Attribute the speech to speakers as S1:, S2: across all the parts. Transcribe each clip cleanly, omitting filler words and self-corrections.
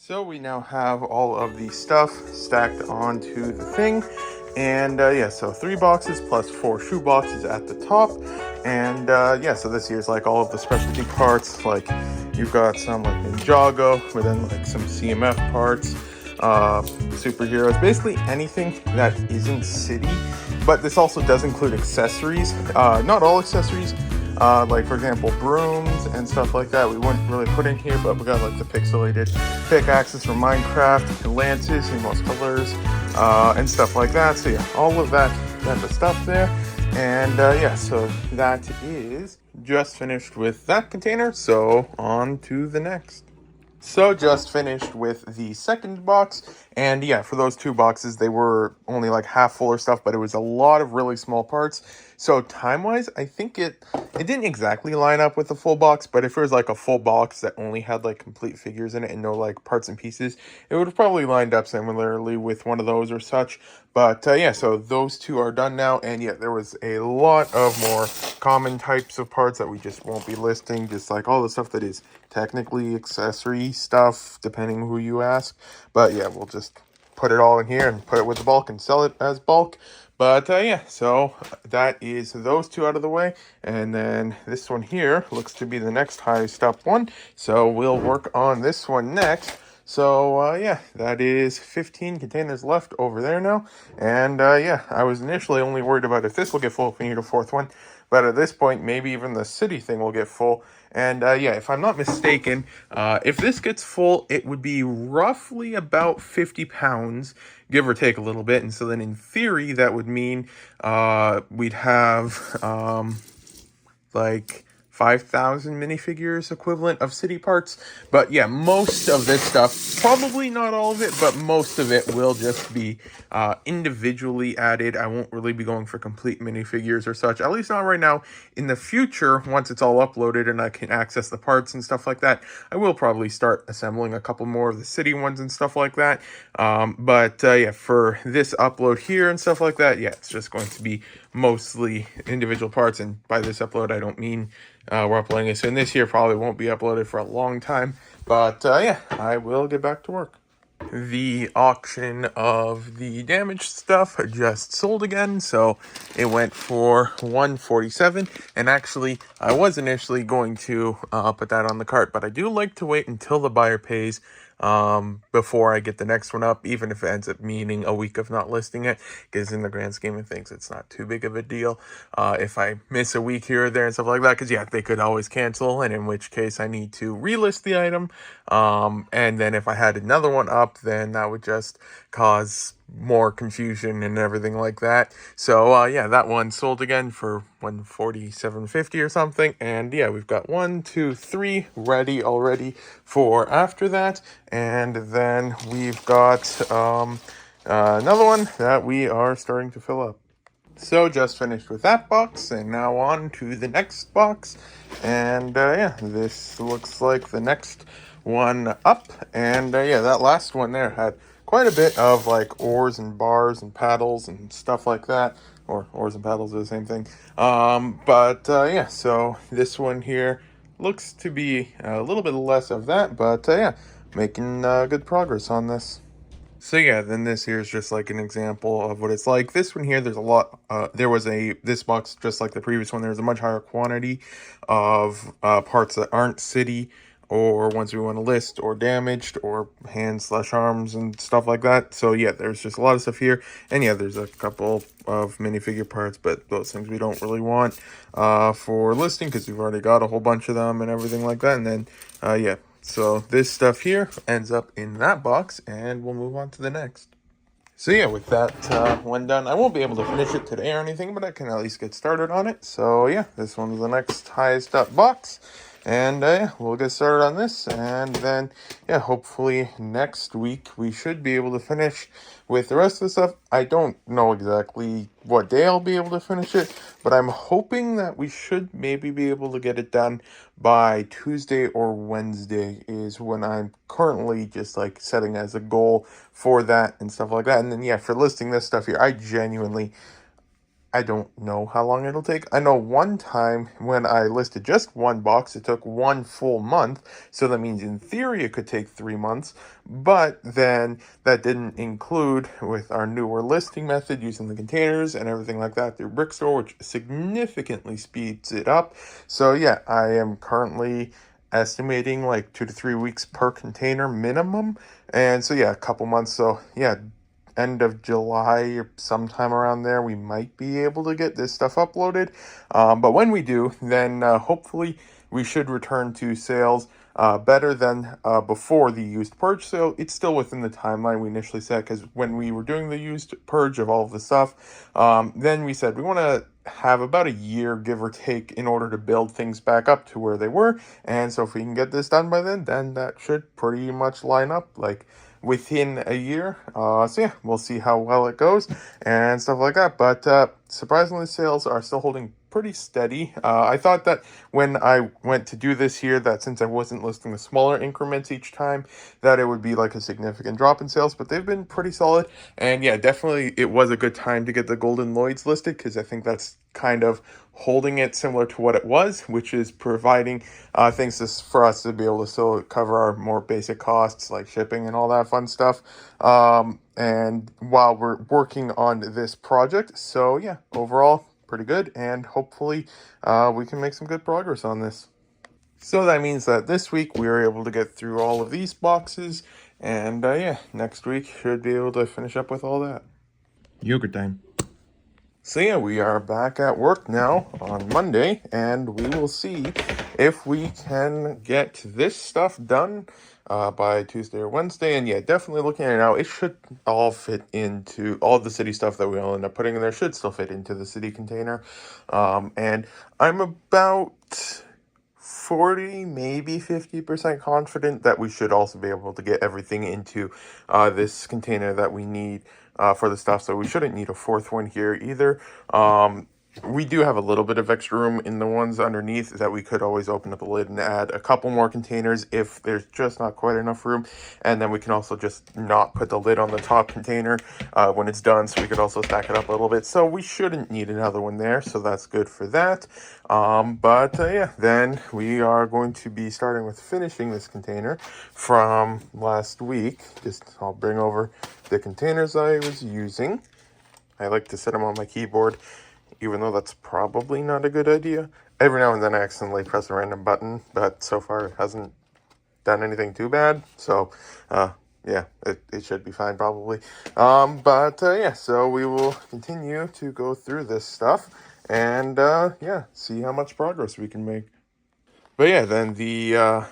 S1: So we now have all of the stuff stacked onto the thing. And yeah, so 3 boxes plus 4 shoe boxes at the top. And yeah, so this here's like all of the specialty parts. Like you've got some like Ninjago, but then like some CMF parts, superheroes, basically anything that isn't city. But this also does include accessories. Not all accessories. Like for example, brooms and stuff like that we wouldn't really put in here, but we got like the pixelated pickaxes from Minecraft, lances in most colors, and stuff like that. So yeah, all of that type of stuff there. And yeah, so that is just finished with that container. So on to the next. So just finished with the second box, and yeah, for those 2 boxes, they were only like half full of stuff, but it was a lot of really small parts. So time-wise, I think it didn't exactly line up with the full box, but if it was like a full box that only had like complete figures in it and no like parts and pieces, it would have probably lined up similarly with one of those or such. But yeah, so those 2 are done now, and yeah, there was a lot of more common types of parts that we just won't be listing, just like all the stuff that is technically accessory stuff, depending who you ask. But yeah, we'll just put it all in here and put it with the bulk and sell it as bulk. But yeah, so that is those 2 out of the way. And then this one here looks to be the next highest up one. So we'll work on this one next. So yeah, that is 15 containers left over there now. And yeah, I was initially only worried about if this will get full if we need a 4th one. But at this point, maybe even the city thing will get full. And yeah, if I'm not mistaken, if this gets full, it would be roughly about 50 pounds, give or take a little bit. And so then in theory, that would mean we'd have like 5,000 minifigures equivalent of city parts. But yeah, most of this stuff, probably not all of it, but most of it will just be individually added. I won't really be going for complete minifigures or such, at least not right now. In the future, once it's all uploaded and I can access the parts and stuff like that, I will probably start assembling a couple more of the city ones and stuff like that. But yeah, for this upload here and stuff like that, yeah, it's just going to be mostly individual parts. And by this upload, I don't mean we're uploading it soon. This year probably won't be uploaded for a long time. But yeah, I will get back to work. The auction of the damaged stuff just sold again, so it went for 147. And actually, I was initially going to put that on the cart, but I do like to wait until the buyer pays before I get the next one up, even if it ends up meaning a week of not listing it, because in the grand scheme of things, it's not too big of a deal if I miss a week here or there and stuff like that, because yeah, they could always cancel, and in which case I need to relist the item, and then if I had another one up, then that would just cause more confusion and everything like that. So yeah, that one sold again for 147.50 or something. And yeah, we've got 1, 2, 3 ready already for after that. And then we've got another one that we are starting to fill up. So just finished with that box, and now on to the next box. And yeah, this looks like the next one up. And yeah, that last one there had quite a bit of like oars and bars and paddles and stuff like that. Or oars and paddles are the same thing. But yeah, so this one here looks to be a little bit less of that. But yeah, making good progress on this. So yeah, then this here is just like an example of what it's like. This one here, there's a lot, this box, just like the previous one, there's a much higher quantity of parts that aren't city or ones we want to list or damaged or hands/arms and stuff like that. So yeah, there's just a lot of stuff here. And yeah, there's a couple of minifigure parts, but those things we don't really want for listing because we've already got a whole bunch of them and everything like that. And then yeah, so this stuff here ends up in that box, and we'll move on to the next. So yeah, with that one done, I won't be able to finish it today or anything, but I can at least get started on it. So yeah, this one's the next highest up box. And yeah, we'll get started on this, and then yeah, hopefully next week we should be able to finish with the rest of the stuff. I don't know exactly what day I'll be able to finish it, but I'm hoping that we should maybe be able to get it done by Tuesday or Wednesday is when I'm currently just like setting as a goal for that and stuff like that. And then yeah, for listing this stuff here, I genuinely I don't know how long it'll take. I know one time when I listed just one box, it took one full month. So that means in theory it could take 3 months. But then that didn't include with our newer listing method using the containers and everything like that through Brickstore, which significantly speeds it up. So yeah, I am currently estimating like 2 to 3 weeks per container minimum. And so yeah, a couple months. So yeah, end of July or sometime around there, we might be able to get this stuff uploaded. But when we do, then hopefully we should return to sales better than before the used purge. So it's still within the timeline we initially set, because when we were doing the used purge of all of the stuff, then we said we want to have about a year, give or take, in order to build things back up to where they were. And so if we can get this done by then that should pretty much line up like within a year. So yeah, we'll see how well it goes and stuff like that. But surprisingly, sales are still holding pretty steady. I thought that when I went to do this here, that since I wasn't listing the smaller increments each time, that it would be like a significant drop in sales, but they've been pretty solid. And yeah, definitely it was a good time to get the Golden Lloyds listed, because I think that's kind of holding it similar to what it was, which is providing things for us to be able to still cover our more basic costs like shipping and all that fun stuff. And while we're working on this project, so yeah, overall pretty good, and hopefully we can make some good progress on this. So that means that this week we were able to get through all of these boxes, and yeah, next week should be able to finish up with all that. Yogurt time. So yeah, we are back at work now on Monday, and we will see if we can get this stuff done by Tuesday or Wednesday. And yeah, definitely looking at it now, it should all fit into all the city stuff that we all end up putting in there should still fit into the city container. And I'm about 40, maybe 50% confident that we should also be able to get everything into this container that we need for the stuff. So we shouldn't need a fourth one here either. We do have a little bit of extra room in the ones underneath that we could always open up the lid and add a couple more containers if there's just not quite enough room. And then we can also just not put the lid on the top container when it's done, so we could also stack it up a little bit. So we shouldn't need another one there, so that's good for that. But yeah, then we are going to be starting with finishing this container from last week. I'll bring over the containers I was using. I like to set them on my keyboard, even though that's probably not a good idea. Every now and then I accidentally press a random button, but so far it hasn't done anything too bad. So, yeah, it should be fine probably. But yeah, so we will continue to go through this stuff and, yeah, see how much progress we can make. But yeah, then the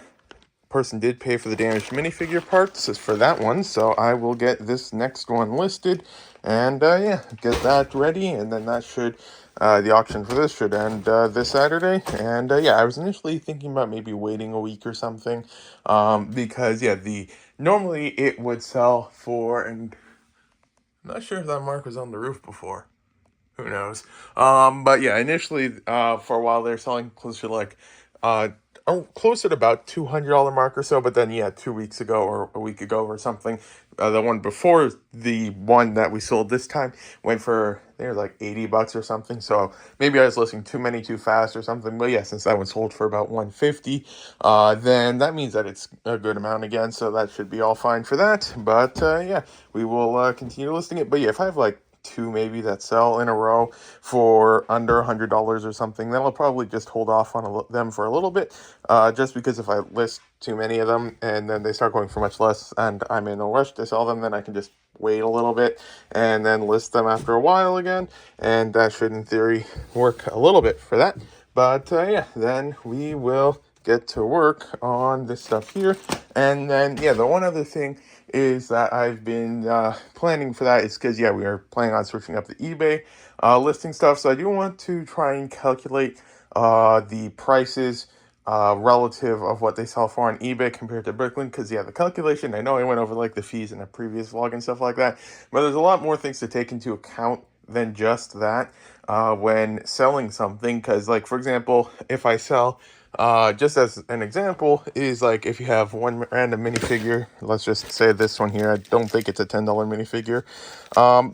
S1: person did pay for the damaged minifigure parts for that one, so I will get this next one listed and yeah, get that ready, and then that should the auction for this should end this Saturday. And yeah, I was initially thinking about maybe waiting a week or something, because yeah, the normally it would sell for, and I'm not sure if that mark was on the roof before, who knows. But yeah, initially, for a while they're selling closer to like, closer to about $200 mark or so. But then yeah, 2 weeks ago or a week ago or something, the one before the one that we sold this time went for, they were like $80 or something. So maybe I was listing too many too fast or something. But yeah, since that one sold for about 150, then that means that it's a good amount again. So that should be all fine for that. But yeah, we will continue listing it. But yeah, if I have like two maybe that sell in a row for under $100 or something, then I'll probably just hold off on them for a little bit, just because if I list too many of them and then they start going for much less and I'm in a rush to sell them, then I can just wait a little bit and then list them after a while again, and that should in theory work a little bit for that. But yeah, then we will get to work on this stuff here. And then yeah, the one other thing is that I've been planning for that is because yeah, we are planning on switching up the eBay listing stuff. So I do want to try and calculate the prices relative of what they sell for on eBay compared to Brooklyn, because yeah, the calculation, I know I went over like the fees in a previous vlog and stuff like that, but there's a lot more things to take into account than just that when selling something. Because like, for example, if I sell Just as an example, is like if you have one random minifigure, let's just say this one here, I don't think it's a $10 minifigure,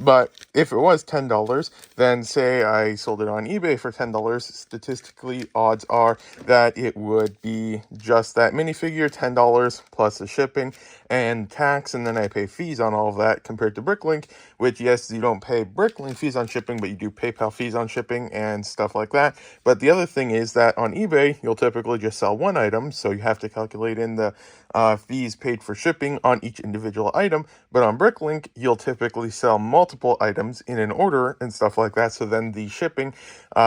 S1: but if it was $10, then say I sold it on eBay for $10, statistically odds are that it would be just that minifigure, $10 plus the shipping and tax, and then I pay fees on all of that, compared to Bricklink, which, yes, you don't pay Bricklink fees on shipping, but you do PayPal fees on shipping and stuff like that. But the other thing is that on eBay, you'll typically just sell one item, so you have to calculate in the fees paid for shipping on each individual item. But on Bricklink, you'll typically sell multiple items in an order and stuff like that, so then the shipping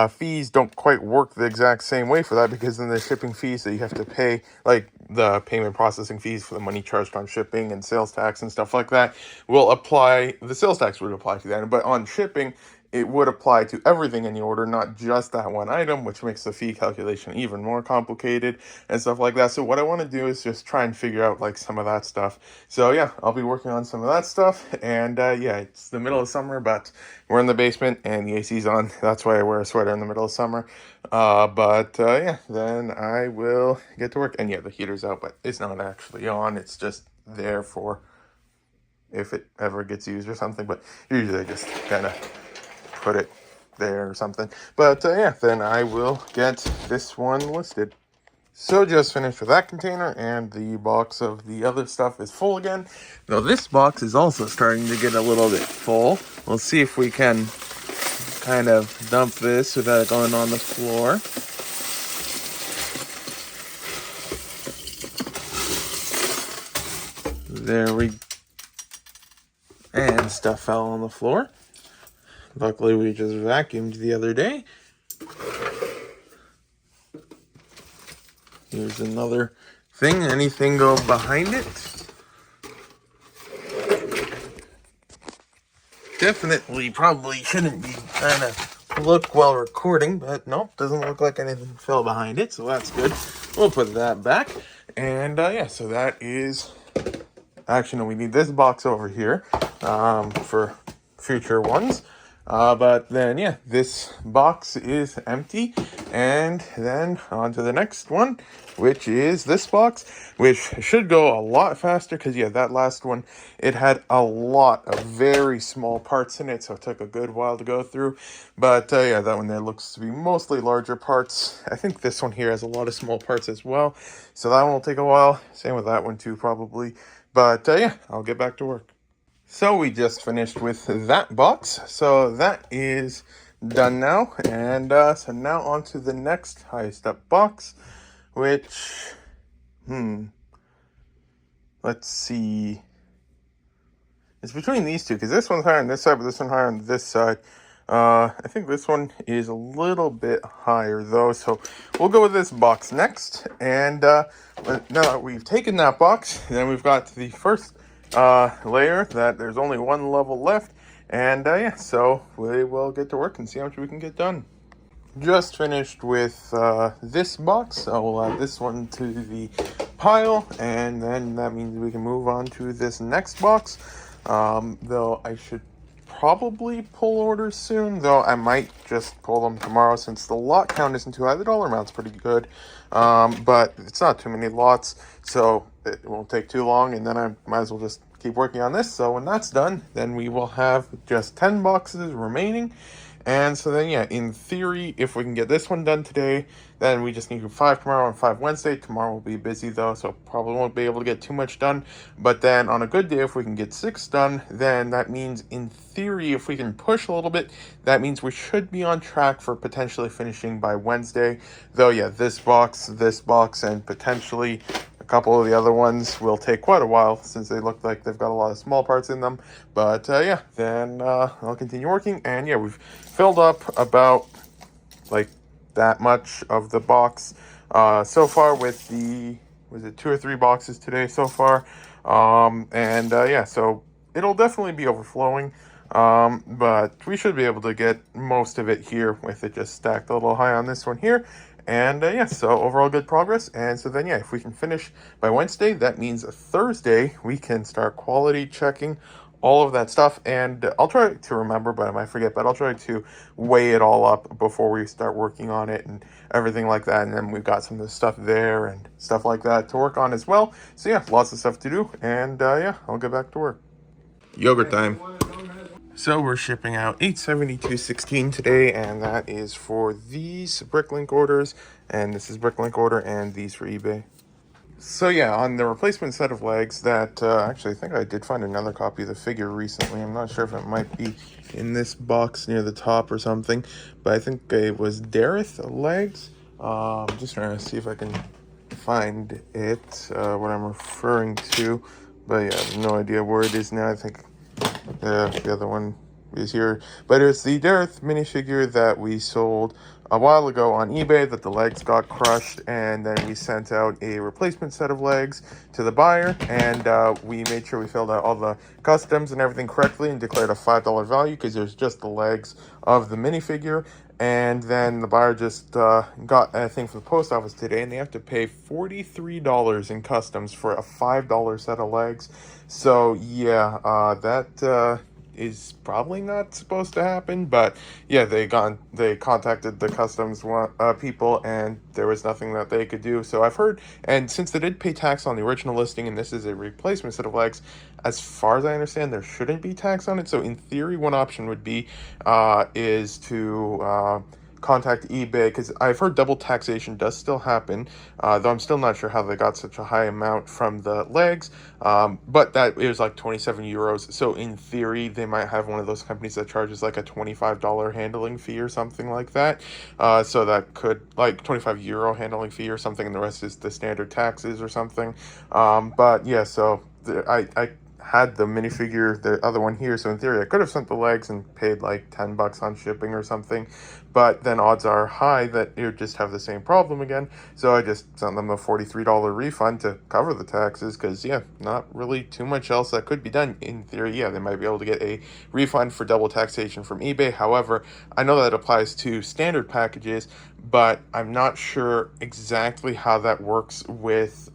S1: fees don't quite work the exact same way for that, because then the shipping fees that you have to pay, like the payment processing fees for the money charged on shipping and sales tax and stuff like that, will apply, the sales tax would apply to that. But on shipping, it would apply to everything in the order, not just that one item, which makes the fee calculation even more complicated and stuff like that. So what I want to do is just try and figure out like some of that stuff. So yeah, I'll be working on some of that stuff. And yeah, it's the middle of summer, but we're in the basement and the AC's on. That's why I wear a sweater in the middle of summer. But yeah, then I will get to work. And yeah, the heater's out, but it's not actually on. It's just there for if it ever gets used or something. But usually I just kind of put it there or something. But yeah, then I will get this one listed. So just finished with that container, and the box of the other stuff is full again. Now this box is also starting to get a little bit full. We'll see if we can kind of dump this without it going on the floor. There we go. And stuff fell on the floor. Luckily, we just vacuumed the other day. Here's another thing. Anything go behind it? Definitely probably shouldn't be trying to look while recording, but nope, doesn't look like anything fell behind it, so that's good. We'll put that back. And yeah, so that is... Actually, no, we need this box over here for future ones. But then, yeah, this box is empty. And then on to the next one, which is this box, which should go a lot faster because, yeah, that last one, it had a lot of very small parts in it, so it took a good while to go through. But, yeah, that one there looks to be mostly larger parts. I think this one here has a lot of small parts as well, so that one will take a while. Same with that one, too, probably. But, yeah, I'll get back to work. So we just finished with that box. So that is done now. And so now on to the next highest up box, which, let's see. It's between these two, because this one's higher on this side, but this one higher on this side. I think this one is a little bit higher, though, so we'll go with this box next. And now that we've taken that box, then we've got the first layer that there's only one level left. And yeah, so we will get to work and see how much we can get done. Just finished with this box, so we'll add this one to the pile, and then that means we can move on to this next box. Though I should probably pull orders soon, though I might just pull them tomorrow since the lot count isn't too high. The dollar amount's pretty good, but it's not too many lots, so it won't take too long, and then I might as well just keep working on this. So when that's done, then we will have just 10 boxes remaining. And so then, yeah, in theory, if we can get this one done today, then we just need to do 5 tomorrow and 5 Wednesday. Tomorrow will be busy, though, so probably won't be able to get too much done. But then on a good day, if we can get 6 done, then that means, in theory, if we can push a little bit, that means we should be on track for potentially finishing by Wednesday. Though, yeah, this box, and potentially a couple of the other ones will take quite a while since they look like they've got a lot of small parts in them. But yeah, then I'll continue working. And yeah, we've filled up about like that much of the box so far with the, was it 2 or 3 boxes today so far? And yeah, so it'll definitely be overflowing. But we should be able to get most of it here with it just stacked a little high on this one here. And yeah, so overall good progress. And so then, yeah, if we can finish by Wednesday, that means Thursday we can start quality checking all of that stuff, and I'll try to remember, but I might forget, but I'll try to weigh it all up before we start working on it and everything like that. And then we've got some of the stuff there and stuff like that to work on as well. So yeah, lots of stuff to do, and yeah, I'll get back to work. Yogurt time. So we're shipping out 872.16 today, and that is for these Bricklink orders, and this is Bricklink order, and these for eBay. So yeah, on the replacement set of legs, that actually I think I did find another copy of the figure recently. I'm not sure if it might be in this box near the top or something, but I think it was Dareth legs. I'm just trying to see if I can find it, what I'm referring to, but yeah, I have no idea where it is now. I think the other one is here, but it's the Dareth minifigure that we sold a while ago on eBay that the legs got crushed, and then we sent out a replacement set of legs to the buyer, and we made sure we filled out all the customs and everything correctly and declared a $5 value because there's just the legs of the minifigure. And then the buyer just got a thing from the post office today, and they have to pay $43 in customs for a $5 set of legs. So yeah, that is probably not supposed to happen, but yeah, they contacted the customs people, and there was nothing that they could do. So I've heard, and since they did pay tax on the original listing and this is a replacement set of legs, as far as I understand, there shouldn't be tax on it. So in theory, one option would be is to contact eBay, because I've heard double taxation does still happen, though I'm still not sure how they got such a high amount from the legs, but that is like 27 euros. So in theory, they might have one of those companies that charges like a $25 handling fee or something like that. So that could, like, 25 euro handling fee or something, and the rest is the standard taxes or something. But yeah, so I had the minifigure, the other one here, so in theory I could have sent the legs and paid like $10 on shipping or something, but then odds are high that you just have the same problem again. So I just sent them a $43 refund to cover the taxes, because yeah, not really too much else that could be done. In theory, yeah, they might be able to get a refund for double taxation from eBay. However, I know that applies to standard packages, but I'm not sure exactly how that works with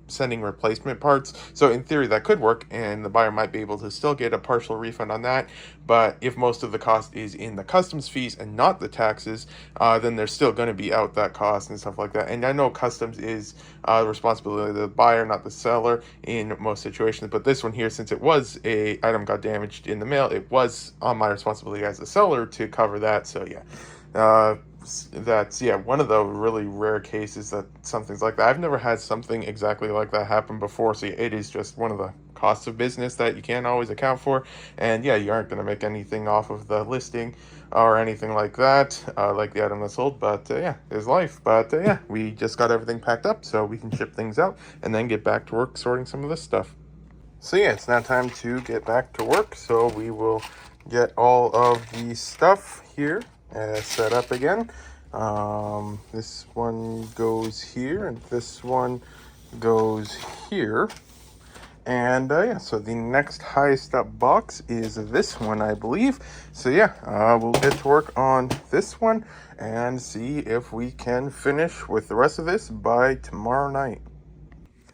S1: sending replacement parts. So in theory that could work, and the buyer might be able to still get a partial refund on that. But if most of the cost is in the customs fees and not the taxes, then they're still going to be out that cost and stuff like that. And I know customs is the responsibility of the buyer, not the seller in most situations, but this one here, since it was a item got damaged in the mail, it was on my responsibility as a seller to cover that. So yeah, that's one of the really rare cases that something's like that. I've never had something exactly like that happen before, so it is just one of the costs of business that you can't always account for. And yeah, you aren't going to make anything off of the listing or anything like that, like the item that's sold. But yeah, it's life. But yeah, we just got everything packed up so we can ship things out and then get back to work sorting some of this stuff. So yeah, it's now time to get back to work. So we will get all of the stuff here set up again. This one goes here, and this one goes here. And yeah, so the next highest up box is this one, I believe. So yeah, we'll get to work on this one and see if we can finish with the rest of this by tomorrow night.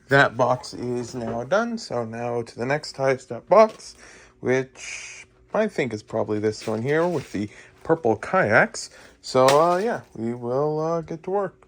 S1: That box is now done, so now to the next highest up box, which I think is probably this one here with the purple kayaks. So yeah, we will get to work.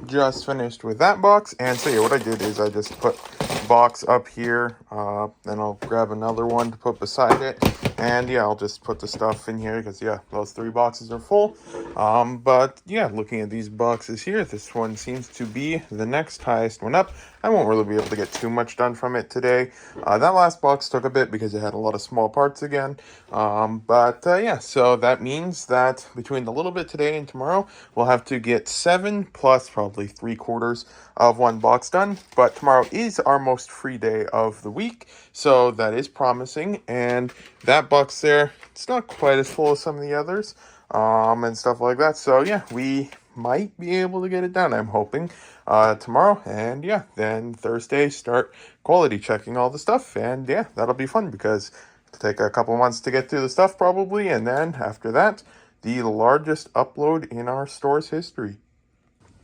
S1: Just finished with that box, and so yeah, what I did is I just put the box up here, then I'll grab another one to put beside it, and yeah, I'll just put the stuff in here because yeah, those 3 boxes are full. But yeah, looking at these boxes here, this one seems to be the next highest one up. I won't really be able to get too much done from it today. That last box took a bit because it had a lot of small parts again. But yeah, so that means that between the little bit today and tomorrow, we'll have to get 7 plus probably 3/4 of one box done. But tomorrow is our most free day of the week, so that is promising. And that box there, it's not quite as full as some of the others, and stuff like that. So yeah, we might be able to get it done, I'm hoping, tomorrow. And yeah, then Thursday start quality checking all the stuff, and yeah, that'll be fun because it'll take a couple months to get through the stuff probably, and then after that, the largest upload in our store's history.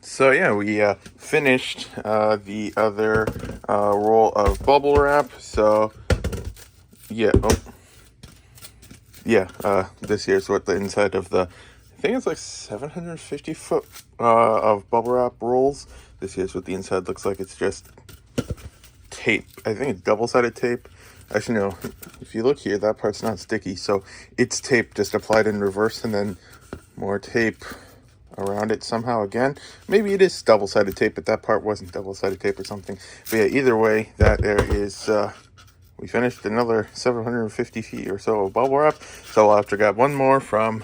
S1: So yeah, we finished the other roll of bubble wrap. So yeah, oh, yeah, this here's what the inside of the, I think it's like 750 foot of bubble wrap rolls. This here's what the inside looks like. It's just tape. I think it's double-sided tape. Actually, no, if you look here, that part's not sticky, so it's tape just applied in reverse and then more tape around it somehow again. Maybe it is double-sided tape, but that part wasn't double-sided tape or something. But yeah, either way, that there is, we finished another 750 feet or so of bubble wrap, so I'll have to grab one more from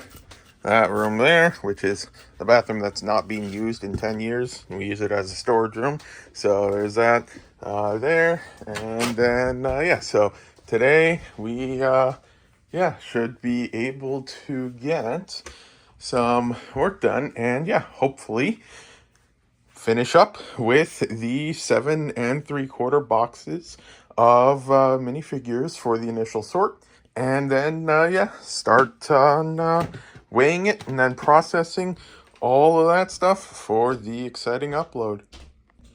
S1: that room there, which is the bathroom that's not being used in 10 years. We use it as a storage room, so there's that there. And then yeah, so today we yeah, should be able to get some work done and yeah, hopefully finish up with the 7 3/4 boxes of minifigures for the initial sort, and then yeah, start on weighing it and then processing all of that stuff for the exciting upload.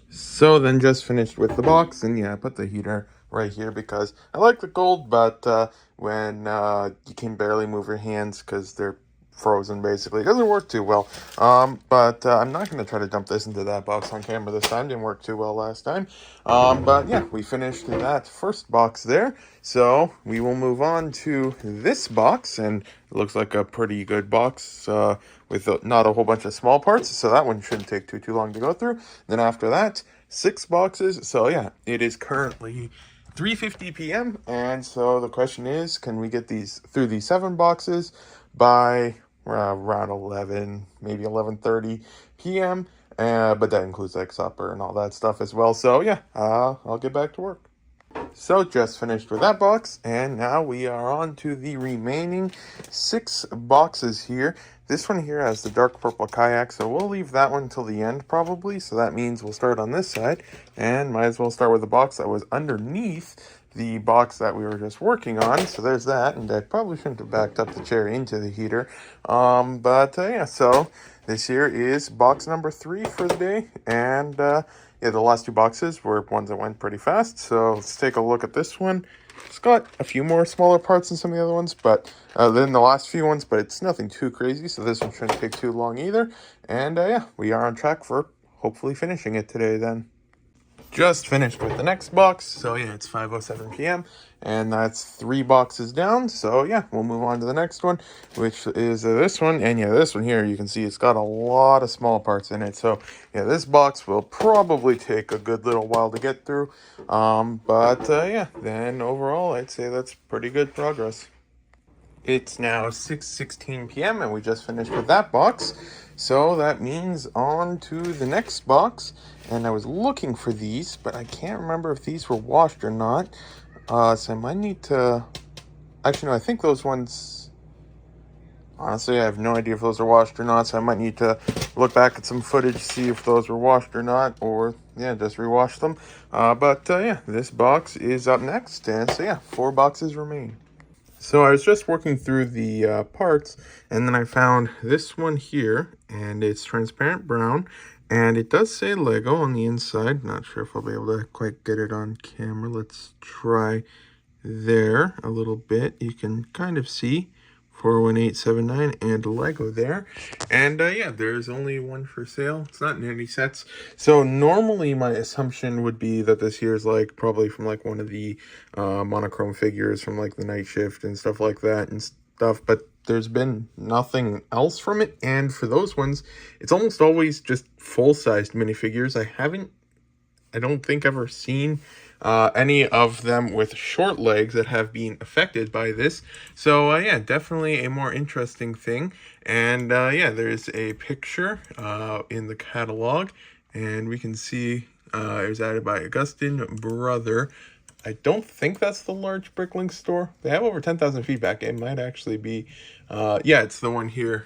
S1: So then just finished with the box, and yeah, I put the heater right here because I like the cold, but when you can barely move your hands because they're frozen basically, it doesn't work too well. But I'm not going to try to dump this into that box on camera this time. Didn't work too well last time. But yeah, we finished that first box there, so we will move on to this box, and it looks like a pretty good box with not a whole bunch of small parts, so that one shouldn't take too long to go through. Then after that, 6 boxes. So yeah, it is currently 3:50 p.m. and so the question is, can we get these through these 7 boxes by around 11, maybe 11:30 p.m. But that includes like supper and all that stuff as well. So yeah, I'll get back to work. So just finished with that box, and now we are on to the remaining 6 boxes here. This one here has the dark purple kayak, so we'll leave that one till the end probably. So that means we'll start on this side, and might as well start with the box that was underneath the box that we were just working on. So there's that, and I probably shouldn't have backed up the chair into the heater. But yeah, so this here is box number 3 for the day, and yeah, the last 2 boxes were ones that went pretty fast. So let's take a look at this one. It's got a few more smaller parts than some of the other ones, but than the last few ones, but it's nothing too crazy. So this one shouldn't take too long either. And yeah, we are on track for hopefully finishing it today then. Just finished with the next box. So yeah, it's 5:07 p.m. and that's 3 boxes down. So yeah, we'll move on to the next one, which is this one. And yeah, this one here, you can see it's got a lot of small parts in it. So yeah, this box will probably take a good little while to get through. But yeah, then overall, I'd say that's pretty good progress. It's now 6:16 p.m. and we just finished with that box. So that means on to the next box. And I was looking for these, but I can't remember if these were washed or not. So I might need to... Actually, no, I think those ones... Honestly, I have no idea if those are washed or not. So I might need to look back at some footage, see if those were washed or not. Or, yeah, just rewash them. But yeah, this box is up next. And so yeah, 4 boxes remain. So I was just working through the parts, and then I found this one here, and it's transparent brown, and it does say Lego on the inside. Not sure if I'll be able to quite get it on camera. Let's try there a little bit. You can kind of see 41879 and Lego there. And yeah, there's only one for sale. It's not in any sets. So normally my assumption would be that this here is like probably from like one of the monochrome figures from like the Night Shift and stuff like that and stuff, but there's been nothing else from it. And for those ones, it's almost always just full-sized minifigures. I don't think ever seen any of them with short legs that have been affected by this. So yeah, definitely a more interesting thing. And yeah, there's a picture in the catalog, and we can see it was added by Augustine Brother. I don't think that's the large Bricklink store. They have over 10,000 feedback. It might actually be, yeah, it's the one here.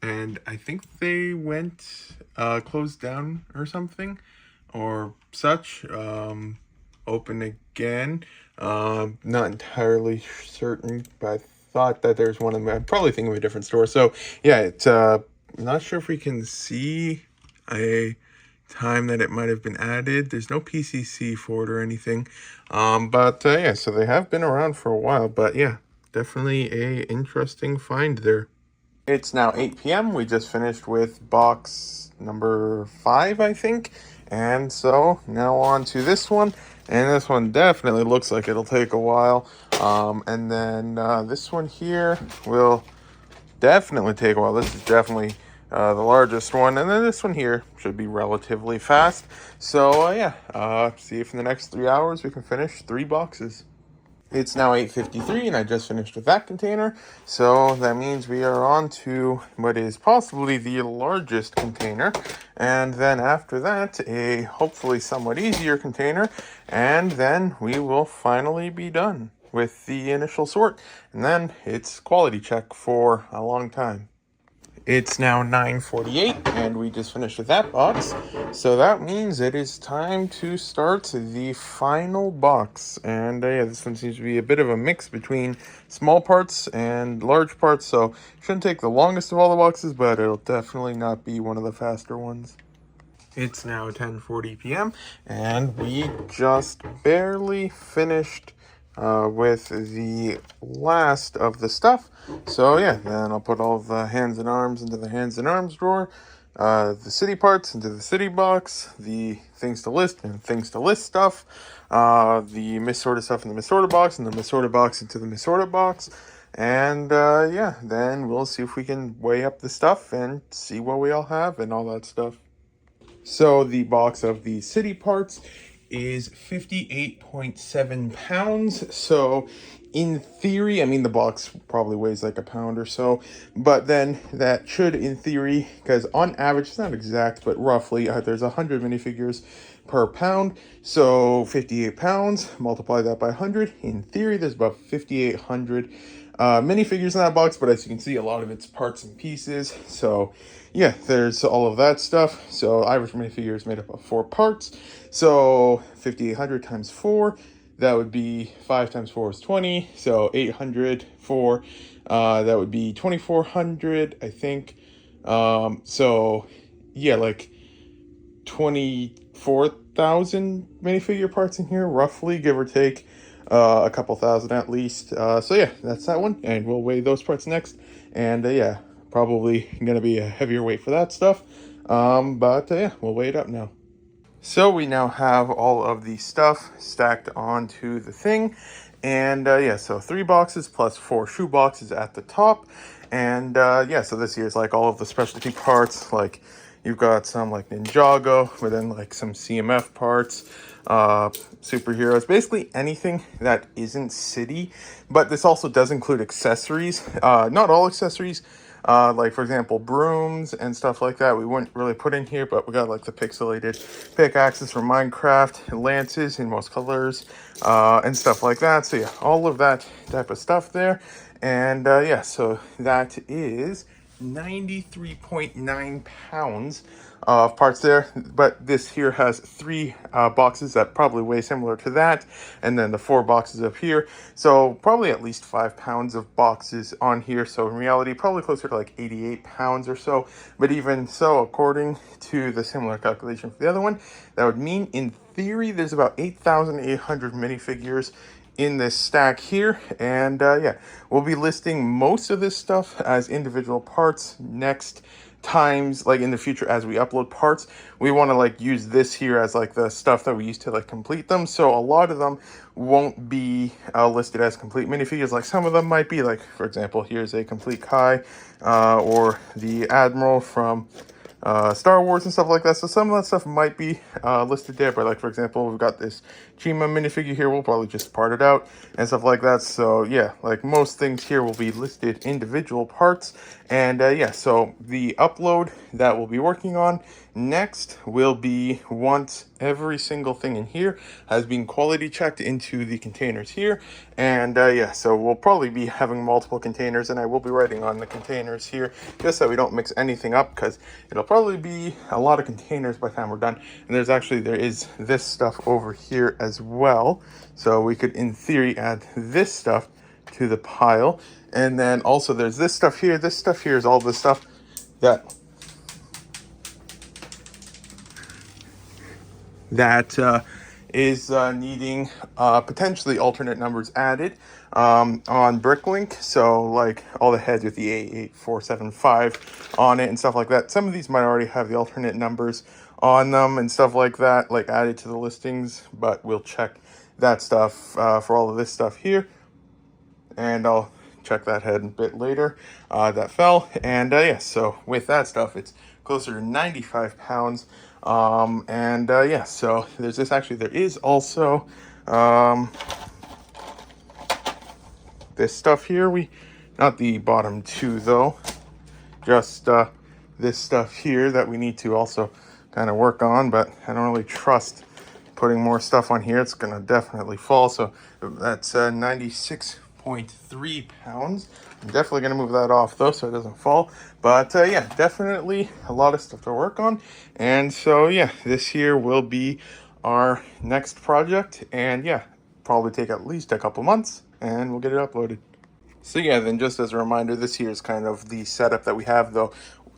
S1: And I think they went closed down or something or such. Open again. Not entirely certain, but I thought that there's one of them. I'm probably thinking of a different store. So yeah, it's not sure if we can see a time that it might have been added. There's no PCC for it or anything. But yeah, so they have been around for a while. But yeah, definitely a interesting find there. It's now 8 p.m. We just finished with box number 5, I think. And so now on to this one. And this one definitely looks like it'll take a while. And then this one here will definitely take a while. This is definitely the largest one. And then this one here should be relatively fast. So yeah, see if in the next 3 hours we can finish 3 boxes. It's now 8:53 and I just finished with that container. So that means we are on to what is possibly the largest container. And then after that, a hopefully somewhat easier container. And then we will finally be done with the initial sort. And then it's quality check for a long time. It's now 9:48 and we just finished with that box. So that means it is time to start the final box. And yeah, this one seems to be a bit of a mix between small parts and large parts. So it shouldn't take the longest of all the boxes, but it'll definitely not be one of the faster ones. It's now 10:40 p.m. and we just barely finished with the last of the stuff. So yeah, then I'll put all the hands and arms into the hands and arms drawer, the city parts into the city box, the things to list and things to list stuff, the missorted stuff in the missorted box, and the missorted box into the missorted box. And yeah, then we'll see if we can weigh up the stuff and see what we all have and all that stuff. So the box of the city parts is 58.7 pounds. So in theory, I mean, the box probably weighs like a pound or so, but then that should, in theory, because on average, it's not exact, but roughly there's 100 minifigures per pound. So 58 pounds, multiply that by 100. In theory, there's about 5,800 minifigures in that box, but as you can see, a lot of it's parts and pieces. So yeah, there's all of that stuff. So average minifigure is made up of 4 parts. So 5,800 times 4, that would be 5 times 4 is 20. So 800 for that would be 2,400, I think. So yeah, like 24,000 minifigure parts in here, roughly, give or take. A couple thousand at least. So yeah, that's that one, and we'll weigh those parts next. And yeah, probably gonna be a heavier weight for that stuff. But yeah, we'll weigh it up now. So we now have all of the stuff stacked onto the thing. And yeah, so 3 boxes plus 4 shoe boxes at the top. And yeah, so this here is like all of the specialty parts. Like you've got some like Ninjago, but then like some CMF parts, superheroes, basically anything that isn't city. But this also does include accessories, not all accessories. Like for example, brooms and stuff like that we wouldn't really put in here, but we got like the pixelated pickaxes from Minecraft, lances in most colors, and stuff like that. So yeah, all of that type of stuff there. And yeah, so that is 93.9 pounds of parts there, but this here has 3 boxes that probably weigh similar to that, and then the 4 boxes up here, so probably at least 5 pounds of boxes on here. So in reality, probably closer to like 88 pounds or so. But even so, according to the similar calculation for the other one, that would mean in theory there's about 8,800 minifigures in this stack here. And yeah, we'll be listing most of this stuff as individual parts next times, like in the future as we upload parts. We want to like use this here as like the stuff that we use to like complete them. So a lot of them won't be listed as complete minifigures. Like some of them might be, like for example, here's a complete Kai or the Admiral from Star Wars and stuff like that. So some of that stuff might be listed there, but like for example, we've got this Chima minifigure here. We'll probably just part it out and stuff like that. So yeah, like most things here will be listed individual parts. And yeah, so the upload that we'll be working on next will be once every single thing in here has been quality checked into the containers here. And yeah, so we'll probably be having multiple containers, and I will be writing on the containers here just so we don't mix anything up, because it'll probably be a lot of containers by the time we're done. And there is this stuff over here as well, so we could in theory add this stuff to the pile. And then also there's this stuff here. This stuff here is all the stuff that that is needing potentially alternate numbers added on Bricklink. So like all the heads with the 88475 on it and stuff like that. Some of these might already have the alternate numbers on them and stuff like that, like added to the listings, but we'll check that stuff for all of this stuff here, and I'll check that head a bit later. That fell, and yeah, so with that stuff, it's closer to 95 pounds. And yeah, so there's this. Actually, there is also this stuff here. Not the bottom two though, just this stuff here that we need to also kind of work on, but I don't really trust putting more stuff on here. It's gonna definitely fall. So that's 96.3 pounds. I'm definitely gonna move that off though, so it doesn't fall. But yeah, definitely a lot of stuff to work on. And so yeah, this here will be our next project, and yeah, probably take at least a couple months, and we'll get it uploaded. So yeah, then just as a reminder, this here is kind of the setup that we have though.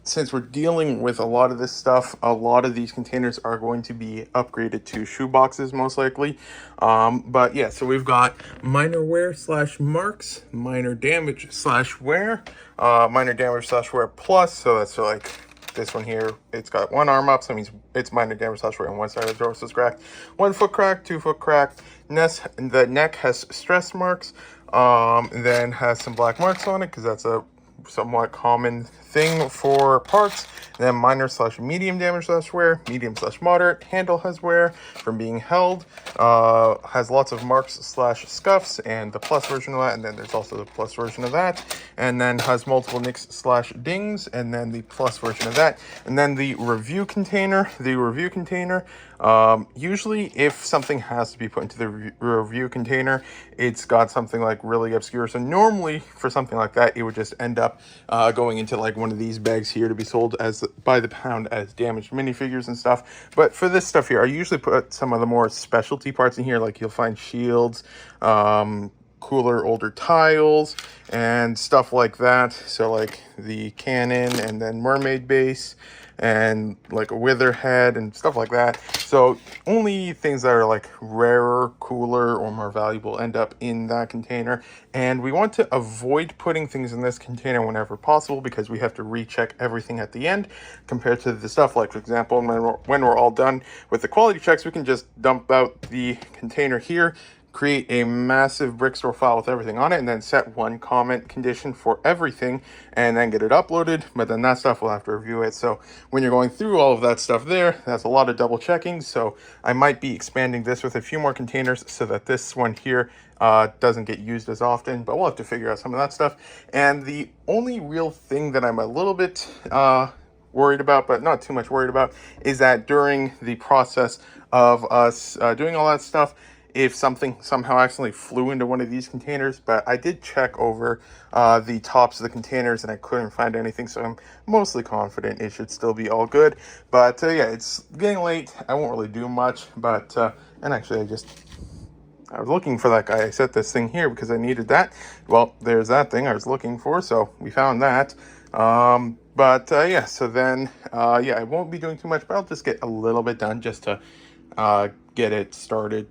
S1: Since we're dealing with a lot of this stuff, a lot of these containers are going to be upgraded to shoe boxes most likely. But yeah, so we've got minor wear slash marks, minor damage slash wear, minor damage slash wear plus. So that's like this one here. It's got one arm up, so that means it's minor damage slash wear on one side of the torso is cracked. 1 foot cracked, 2 foot cracked. The neck has stress marks, then has some black marks on it because that's a somewhat common thing for parts. And then minor slash medium damage slash wear, medium slash moderate. Handle has wear from being held, has lots of marks slash scuffs, and the plus version of that. And then there's also the plus version of that, and then has multiple nicks slash dings, and then the plus version of that. And then the review container. Usually if something has to be put into the review container, it's got something like really obscure. So normally for something like that, it would just end up going into like one of these bags here to be sold as by the pound as damaged minifigures and stuff. But for this stuff here, I usually put some of the more specialty parts in here, like you'll find shields, cooler older tiles and stuff like that. So like the cannon and then mermaid base and like a wither head and stuff like that. So only things that are like rarer, cooler, or more valuable end up in that container. And we want to avoid putting things in this container whenever possible, because we have to recheck everything at the end compared to the stuff like, for example, when we're all done with the quality checks, we can just dump out the container here, create a massive brick store file with everything on it, and then set one comment condition for everything, and then get it uploaded. But then that stuff, we'll have to review it. So when you're going through all of that stuff there, that's a lot of double checking. So I might be expanding this with a few more containers so that this one here doesn't get used as often, but we'll have to figure out some of that stuff. And the only real thing that I'm a little bit worried about, but not too much worried about, is that during the process of us doing all that stuff, if something somehow accidentally flew into one of these containers. But I did check over the tops of the containers and I couldn't find anything, so I'm mostly confident it should still be all good. But yeah, it's getting late. I won't really do much, but and actually I was looking for that guy. I set this thing here because I needed that. Well, there's that thing I was looking for, so we found that. But yeah, so then yeah, I won't be doing too much, but I'll just get a little bit done just to get it started.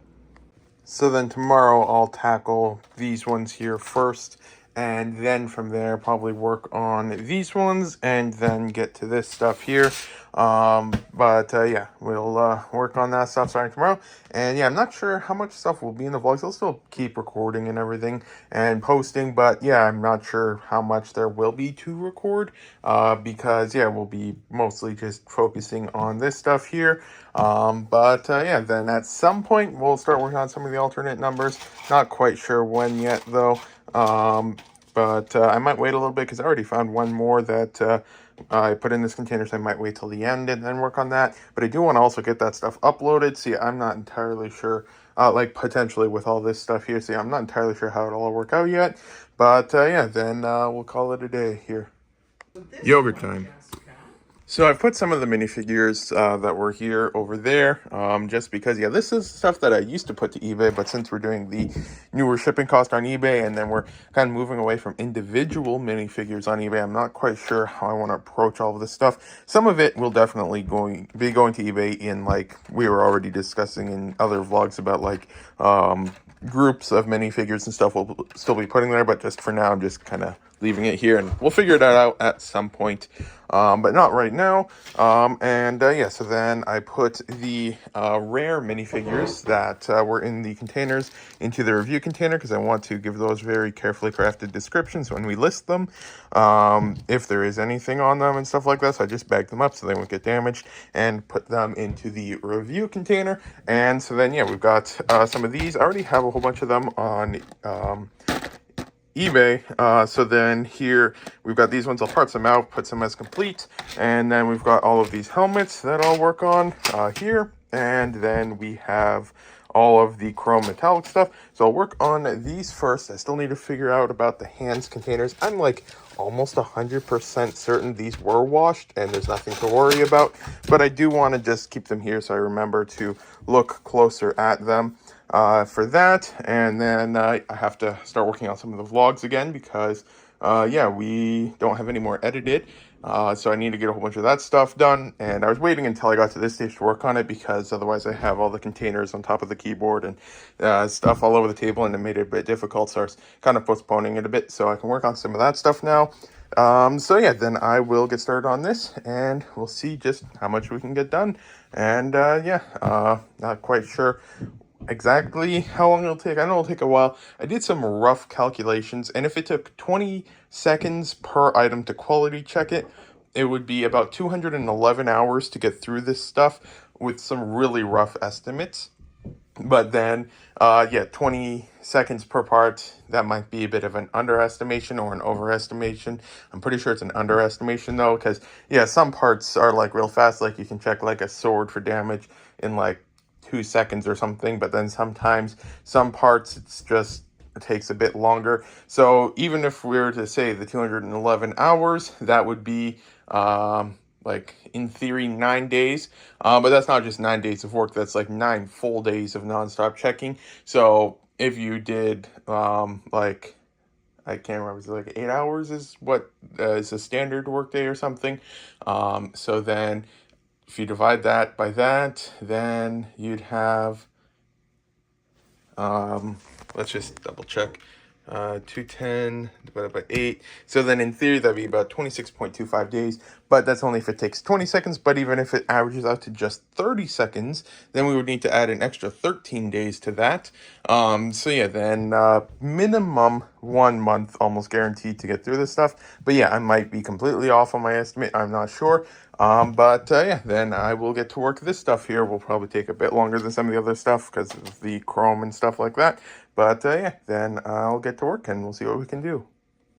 S1: So then tomorrow I'll tackle these ones here first, and then from there probably work on these ones and then get to this stuff here. But yeah, we'll work on that stuff starting tomorrow. And yeah, I'm not sure how much stuff will be in the vlogs. I'll still keep recording and everything and posting, but yeah, I'm not sure how much there will be to record, because yeah, we'll be mostly just focusing on this stuff here. But yeah, then at some point we'll start working on some of the alternate numbers. Not quite sure when yet though. But I might wait a little bit because I already found one more that I put in this container, so I might wait till the end and then work on that. But I do want to also get that stuff uploaded. See, I'm not entirely sure, like potentially with all this stuff here. See, I'm not entirely sure how it'll all work out yet. But yeah, then we'll call it a day here. Yogurt time. So I put some of the minifigures that were here over there, just because, yeah, this is stuff that I used to put to eBay, but since we're doing the newer shipping cost on eBay, and then we're kind of moving away from individual minifigures on eBay, I'm not quite sure how I want to approach all of this stuff. Some of it will definitely be going to eBay in, like, we were already discussing in other vlogs about, like, groups of minifigures and stuff we'll still be putting there, but just for now, I'm just kind of leaving it here, and we'll figure that out at some point, but not right now. Yeah, so then I put the rare minifigures that were in the containers into the review container, because I want to give those very carefully crafted descriptions when we list them, if there is anything on them and stuff like that. So I just bagged them up so they won't get damaged and put them into the review container. And so then, yeah, we've got some of these. I already have a whole bunch of them on eBay. So then here we've got these ones. I'll part some out, put some as complete, and then we've got all of these helmets that I'll work on here, and then we have all of the chrome metallic stuff. So I'll work on these first. I still need to figure out about the hands containers. I'm like almost 100% certain these were washed and there's nothing to worry about, but I do want to just keep them here so I remember to look closer at them for that. And then I have to start working on some of the vlogs again, because yeah, we don't have any more edited, so I need to get a whole bunch of that stuff done. And I was waiting until I got to this stage to work on it, because otherwise I have all the containers on top of the keyboard and stuff all over the table, and it made it a bit difficult, so I was kind of postponing it a bit so I can work on some of that stuff now. So yeah, then I will get started on this, and we'll see just how much we can get done. And yeah, not quite sure exactly how long it'll take. I know it'll take a while. I did some rough calculations, and if it took 20 seconds per item to quality check it, it would be about 211 hours to get through this stuff, with some really rough estimates. But then, yeah, 20 seconds per part, that might be a bit of an underestimation or an overestimation. I'm pretty sure it's an underestimation, though, because, yeah, some parts are, like, real fast. Like, you can check, like, a sword for damage in, like, 2 seconds or something, but then sometimes some parts it takes a bit longer. So even if we were to say the 211 hours, that would be like in theory 9 days, but that's not just 9 days of work, that's like 9 full days of nonstop checking. So if you did like, I can't remember, is it like 8 hours is what is a standard work day or something. So then if you divide that by that, then you'd have, let's just double check, 210 divided by 8. So then in theory, that'd be about 26.25 days, but that's only if it takes 20 seconds. But even if it averages out to just 30 seconds, then we would need to add an extra 13 days to that. So yeah, then minimum 1 month almost guaranteed to get through this stuff. But yeah, I might be completely off on my estimate. I'm not sure. Yeah, then I will get to work. This stuff here will probably take a bit longer than some of the other stuff because of the chrome and stuff like that. But yeah, then I'll get to work and we'll see what we can do.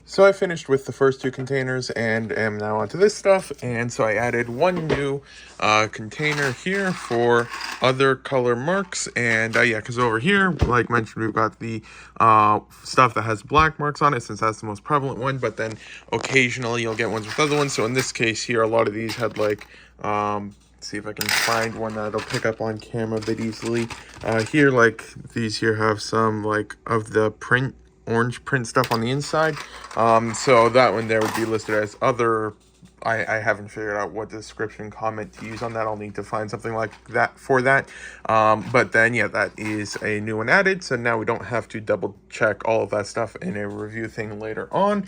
S1: So I finished with the first 2 containers and am now onto this stuff. And so I added 1 new container here for other color marks. And yeah, because over here, like mentioned, we've got the stuff that has black marks on it, since that's the most prevalent one. But then occasionally you'll get ones with other ones. So in this case here, a lot of these had like, see if I can find one that'll pick up on camera a bit easily. Here, like these here have some like of the orange print stuff on the inside. So that one there would be listed as other. I haven't figured out what description comment to use on that. I'll need to find something like that for that. But then, yeah, that is a new one added. So now we don't have to double check all of that stuff in a review thing later on.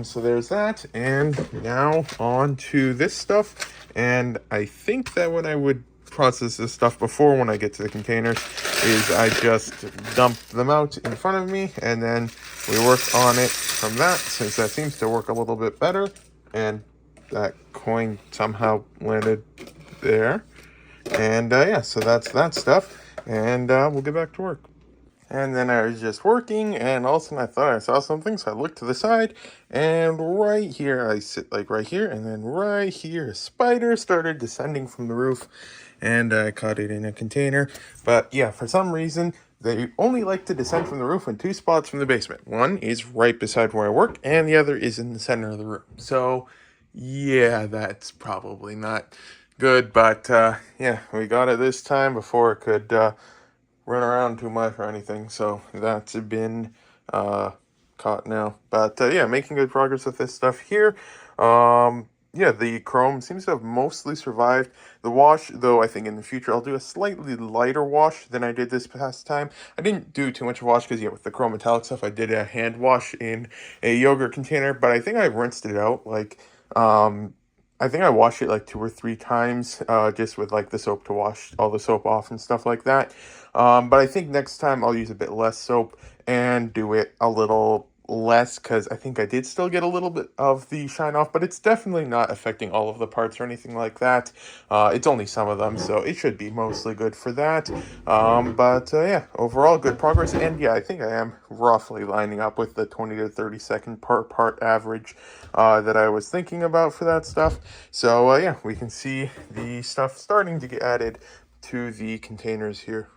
S1: So there's that. And now on to this stuff. And I think that what I would process this stuff before, when I get to the containers, is I just dump them out in front of me, and then we work on it from that, since that seems to work a little bit better. And that coin somehow landed there. And yeah, so that's that stuff, and we'll get back to work. And then I was just working, and all of a sudden I thought I saw something, so I looked to the side, and right here, I sit like right here, and then right here, a spider started descending from the roof, and I caught it in a container. But yeah, for some reason, they only like to descend from the roof in 2 spots from the basement. One is right beside where I work, and the other is in the center of the room. So Yeah, that's probably not good, but yeah, we got it this time before it could run around too much or anything, so that's been uh, caught now. But yeah, making good progress with this stuff here. Yeah, the chrome seems to have mostly survived. The wash, though, I think in the future I'll do a slightly lighter wash than I did this past time. I didn't do too much wash because, yeah, with the chrome metallic stuff, I did a hand wash in a yogurt container, but I think I rinsed it out. Like, I think I washed it like 2 or 3 times, just with like the soap to wash all the soap off and stuff like that. But I think next time I'll use a bit less soap and do it a little less because I think I did still get a little bit of the shine off, but it's definitely not affecting all of the parts or anything like that. It's only some of them, so it should be mostly good for that. But yeah, overall good progress, and yeah, I think I am roughly lining up with the 20 to 30 second part average that I was thinking about for that stuff. So yeah, we can see the stuff starting to get added to the containers here.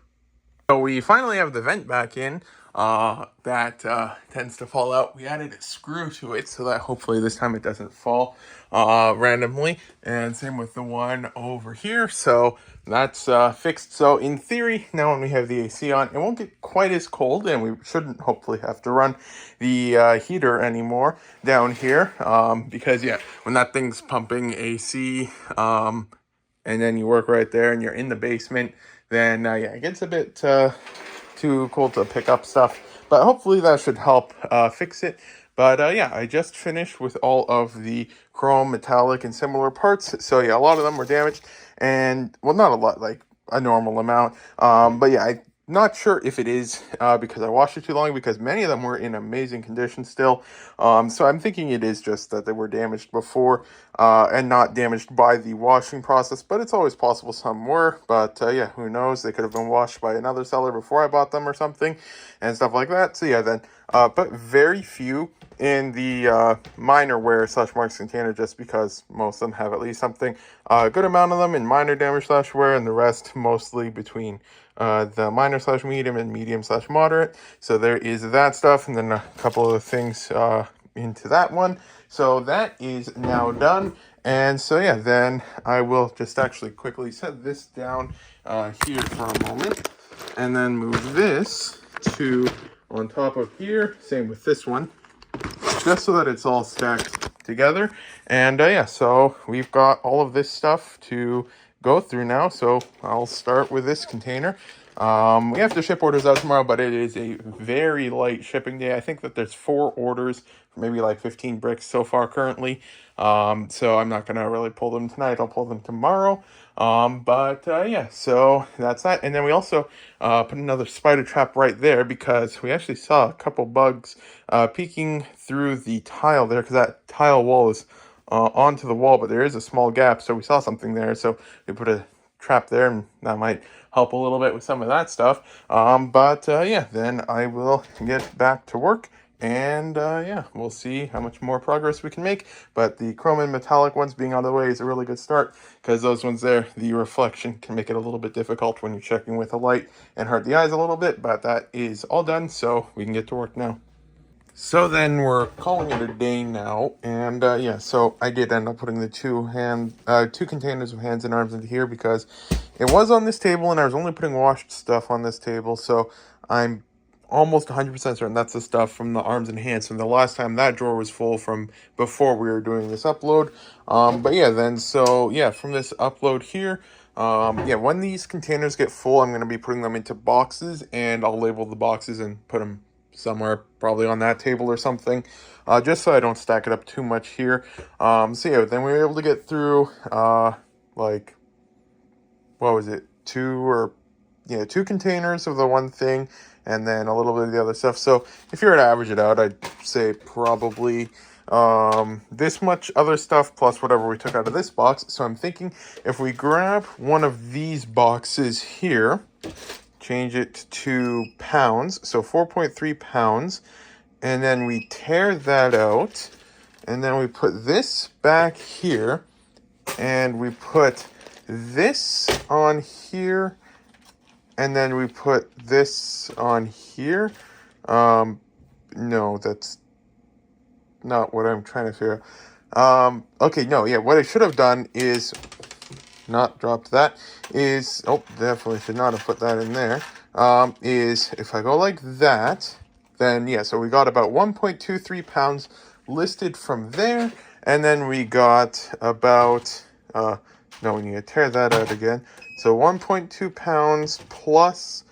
S1: So we finally have the vent back in. That tends to fall out. We added a screw to it so that hopefully this time it doesn't fall randomly. And same with the one over here. So that's fixed. So in theory, now when we have the AC on, it won't get quite as cold, and we shouldn't hopefully have to run the heater anymore down here. Because yeah, when that thing's pumping AC, and then you work right there and you're in the basement, then yeah, it gets a bit too cold to pick up stuff. But hopefully that should help fix it. But yeah, I just finished with all of the chrome, metallic, and similar parts. So yeah, a lot of them were damaged. And, well, not a lot, like a normal amount. But yeah, I'm not sure if it is because I washed it too long, because many of them were in amazing condition still. So I'm thinking it is just that they were damaged before and not damaged by the washing process. But it's always possible some were. But yeah, who knows? They could have been washed by another seller before I bought them or something and stuff like that. So yeah, then, but very few in the minor wear / marks container, just because most of them have at least something. A good amount of them in minor damage / wear, and the rest mostly between the minor / medium and medium / moderate. So there is that stuff, and then a couple of things into that one. So that is now done. And so yeah, then I will just actually quickly set this down here for a moment, and then move this to on top of here. Same with this one, just so that it's all stacked together. And yeah, so we've got all of this stuff to go through now. So I'll start with this container. We have to ship orders out tomorrow, but it is a very light shipping day. I think that there's 4 orders, maybe like 15 bricks so far currently. So I'm not gonna really pull them tonight. I'll pull them tomorrow. But yeah, so that's that. And then we also put another spider trap right there, because we actually saw a couple bugs peeking through the tile there, because that tile wall is onto the wall, but there is a small gap, so we saw something there. So we put a trap there, and that might help a little bit with some of that stuff. But yeah, then I will get back to work. And yeah, we'll see how much more progress we can make. But the chrome and metallic ones being out of the way is a really good start, because those ones there, the reflection can make it a little bit difficult when you're checking with a light and hurt the eyes a little bit. But that is all done, so we can get to work now. So then we're calling it a day now, and yeah, so I did end up putting the two containers of hands and arms into here, because it was on this table and I was only putting washed stuff on this table. So I'm almost 100% certain that's the stuff from the arms and hands from the last time that drawer was full, from before we were doing this upload. But yeah, then, so yeah, from this upload here, yeah, when these containers get full, I'm going to be putting them into boxes, and I'll label the boxes and put them somewhere, probably on that table or something, just so I don't stack it up too much here. So yeah, then we were able to get through like, what was it, two containers of the one thing, and then a little bit of the other stuff. So if you were to average it out, I'd say probably this much other stuff plus whatever we took out of this box. So I'm thinking if we grab one of these boxes here, change it to pounds, so 4.3 pounds, and then we tear that out, and then we put this back here, and we put this on here, and then we put this on here. No, that's not what I'm trying to figure out. Okay, no, yeah, what I should have done is not dropped that, is, oh, definitely should not have put that in there, is if I go like that, then yeah, so we got about 1.23 pounds listed from there, and then we got about, no, we need to tear that out again, so 1.2 pounds plus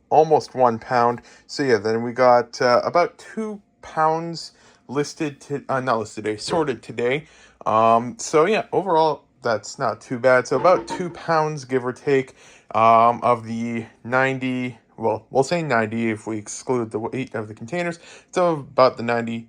S1: almost 1 pound. So yeah, then we got about 2 pounds listed to not listed today, sorted today. So yeah, overall that's not too bad. So about 2 pounds, give or take, of the 90. Well, we'll say 90 if we exclude the weight of the containers. So about the 90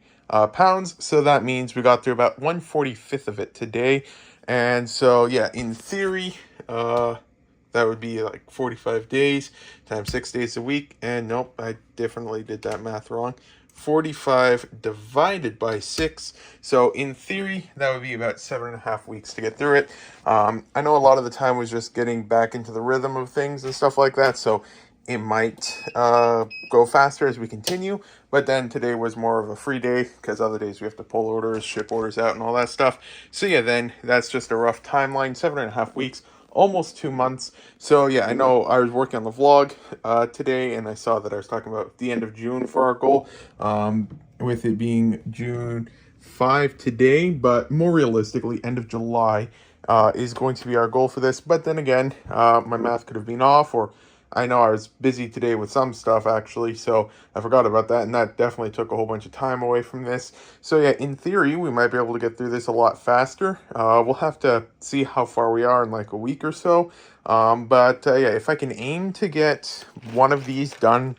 S1: pounds. So that means we got through about 1/45 of it today. And so yeah, in theory, that would be like 45 days times 6 days a week. And nope, I definitely did that math wrong. 45 divided by 6. So in theory, that would be about 7.5 weeks to get through it. I know a lot of the time was just getting back into the rhythm of things and stuff like that. So it might go faster as we continue. But then today was more of a free day because other days we have to pull orders, ship orders out, and all that stuff. So yeah, then that's just a rough timeline. 7.5 weeks, almost 2 months. So yeah, I know I was working on the vlog today, and I saw that I was talking about the end of June for our goal, with it being June 5 today, but more realistically, end of July is going to be our goal for this. But then again, my math could have been off, or I know I was busy today with some stuff actually, so I forgot about that, and that definitely took a whole bunch of time away from this. So yeah, in theory, we might be able to get through this a lot faster. We'll have to see how far we are in like a week or so. But yeah, if I can aim to get one of these done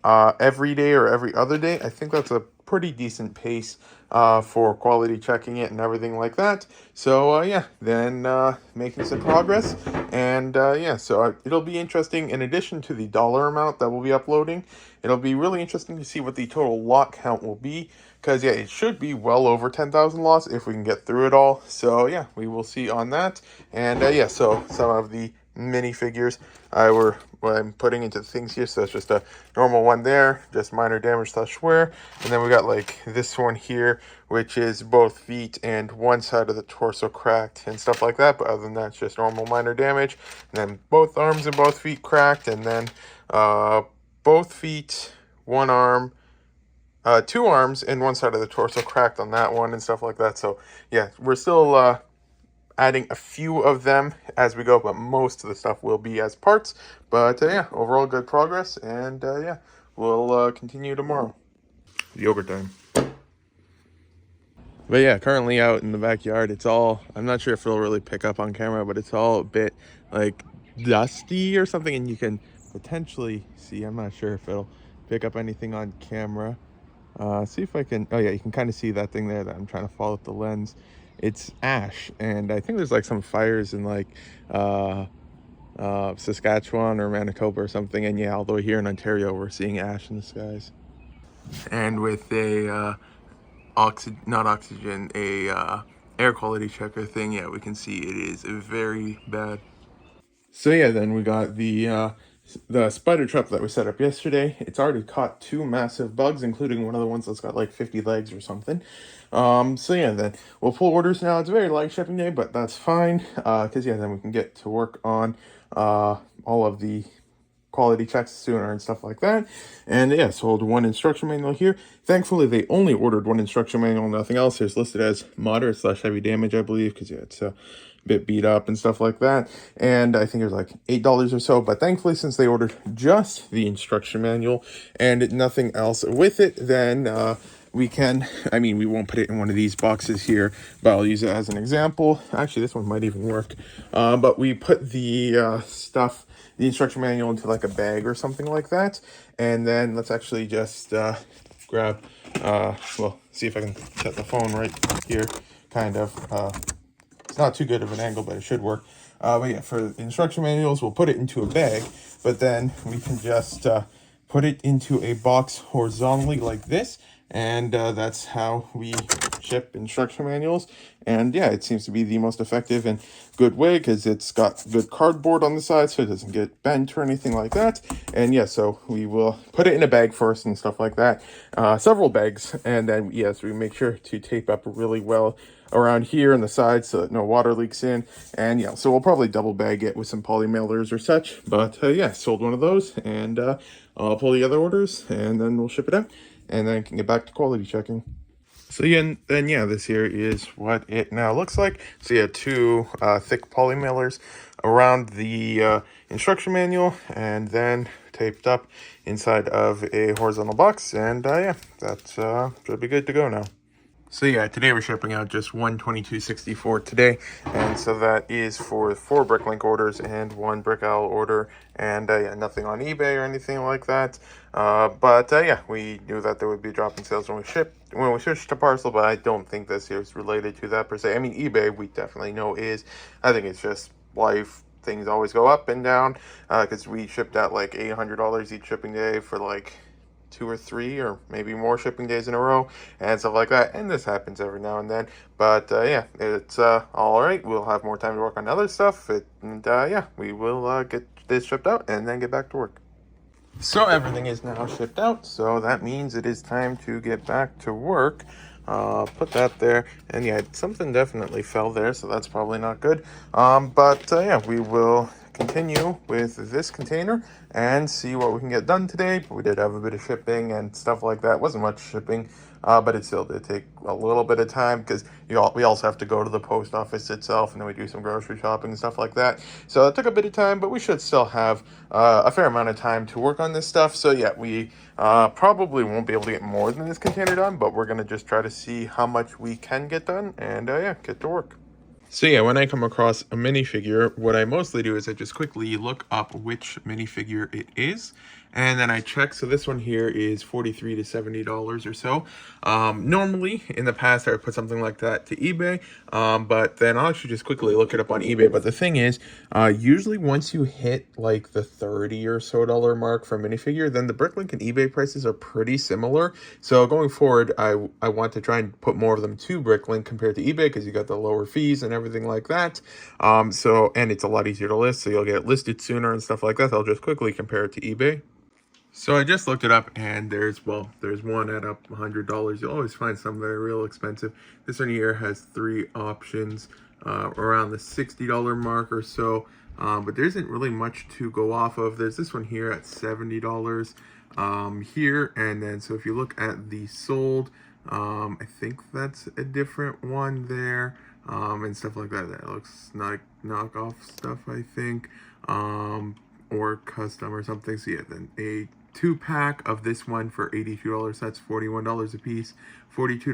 S1: every day or every other day, I think that's a pretty decent pace for quality checking it and everything like that. So yeah, then making some progress. And yeah, so it'll be interesting. In addition to the dollar amount that we'll be uploading, it'll be really interesting to see what the total lot count will be. Because yeah, it should be well over 10,000 lots if we can get through it all. So yeah, we will see on that. And yeah, so some of the minifigures I'm putting into things here. So it's just a normal one there, just minor damage / wear. And then we got like this one here, which is both feet and one side of the torso cracked and stuff like that. But other than that, it's just normal minor damage. And then both arms and both feet cracked. And then both feet, one arm, 2 arms, and one side of the torso cracked on that one and stuff like that. So yeah, we're still adding a few of them as we go, but most of the stuff will be as parts. But yeah, overall good progress, and yeah, we'll continue tomorrow. Yogurt time. But yeah, currently out in the backyard, it's all, I'm not sure if it'll really pick up on camera, but it's all a bit like dusty or something, and you can potentially see, I'm not sure if it'll pick up anything on camera. See if I can, oh yeah, you can kind of see that thing there that I'm trying to follow with the lens. It's ash, and I think there's like some fires in like Saskatchewan or Manitoba or something. And yeah, although here in Ontario we're seeing ash in the skies. And with a not oxygen, a air quality checker thing, yeah, we can see it is very bad. So yeah, then we got the spider trap that we set up yesterday. It's already caught 2 massive bugs, including one of the ones that's got like 50 legs or something. So yeah, then we'll pull orders now. It's a very light shipping day, but that's fine. Because yeah, then we can get to work on all of the quality checks sooner and stuff like that. And yeah, sold one instruction manual here. Thankfully, they only ordered one instruction manual, nothing else. It's listed as moderate / heavy damage, I believe, because yeah, it's a bit beat up and stuff like that. And I think it was like $8 or so. But thankfully, since they ordered just the instruction manual and nothing else with it, then we can, I mean, we won't put it in one of these boxes here, but I'll use it as an example. Actually, this one might even work. But we put the stuff, the instruction manual, into like a bag or something like that. And then let's actually just grab, well, see if I can set the phone right here, kind of. It's not too good of an angle, but it should work. But yeah, for the instruction manuals, we'll put it into a bag, but then we can just put it into a box horizontally like this. And that's how we ship instruction manuals. And yeah, it seems to be the most effective and good way because it's got good cardboard on the side so it doesn't get bent or anything like that. And yeah, so we will put it in a bag first and stuff like that. Several bags. And then yes, we make sure to tape up really well around here on the side so that no water leaks in. And yeah, so we'll probably double bag it with some poly mailers or such. But yeah, sold one of those, and I'll pull the other orders, and then we'll ship it out, and then can get back to quality checking. So yeah, and then yeah, this here is what it now looks like. So yeah, two thick poly mailers around the instruction manual, and then taped up inside of a horizontal box, and yeah, that's should be good to go now. So yeah, today we're shipping out just 122.64 today, and so that is for 4 Bricklink orders and 1 Brick Owl order, and yeah, nothing on eBay or anything like that. But yeah, we knew that there would be a drop in sales when we switched to parcel, but I don't think this here is related to that per se. I mean, eBay we definitely know is. I think it's just life. Things always go up and down because we shipped out like $800 each shipping day for like 2 or 3 or maybe more shipping days in a row and stuff like that, and this happens every now and then. But yeah, it's all right. We'll have more time to work on other stuff, and yeah, we will get this shipped out and then get back to work. So everything is now shipped out, so that means it is time to get back to work. Put that there, and yeah, something definitely fell there, so that's probably not good. But yeah, we will continue with this container and see what we can get done today. We did have a bit of shipping and stuff like that. It wasn't much shipping, but it still did take a little bit of time because we also have to go to the post office itself, and then we do some grocery shopping and stuff like that. So it took a bit of time, but we should still have a fair amount of time to work on this stuff. So yeah, we probably won't be able to get more than this container done, but we're going to just try to see how much we can get done, and yeah, get to work. So yeah, when I come across a minifigure, what I mostly do is I just quickly look up which minifigure it is, and then I check. So this one here is $43 to $70 or so. Normally, in the past, I would put something like that to eBay, but then I'll actually just quickly look it up on eBay. But the thing is, usually once you hit like the $30 or so mark for a minifigure, then the Bricklink and eBay prices are pretty similar. So going forward, I want to try and put more of them to Bricklink compared to eBay because you got the lower fees and everything like that. And it's a lot easier to list, so you'll get it listed sooner and stuff like that. I'll just quickly compare it to eBay. So I just looked it up, and there's one at up $100. You'll always find some that are real expensive. This one here has 3 options around the $60 mark or so, but there isn't really much to go off of. There's this one here at $70 here, and then so if you look at the sold, I think that's a different one there, and stuff like that. That looks like knockoff stuff, I think, or custom or something. So yeah, then a 2-pack of this one for $82. That's $41 a piece. $42,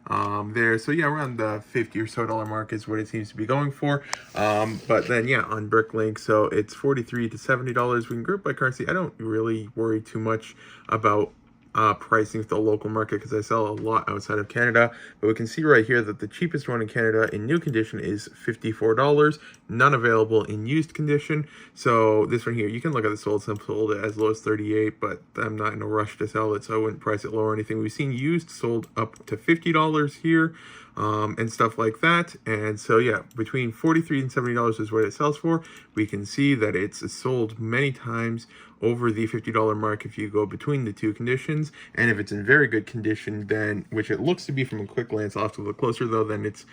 S1: $54 there. So yeah, around the $50 or so mark is what it seems to be going for. But then yeah, on Bricklink, so it's $43 to $70. We can group by currency. I don't really worry too much about pricing with the local market because I sell a lot outside of Canada. But we can see right here that the cheapest one in Canada in new condition is $54, none available in used condition. So this one here, you can look at the sold, some sold as low as 38, but I'm not in a rush to sell it, so I wouldn't price it low or anything. We've seen used sold up to $50 here, and stuff like that. And so yeah, between $43 and $70 is what it sells for. We can see that it's sold many times over the $50 mark if you go between the two conditions. And if it's in very good condition, then, which it looks to be from a quick glance, I'll have to look closer though, then it's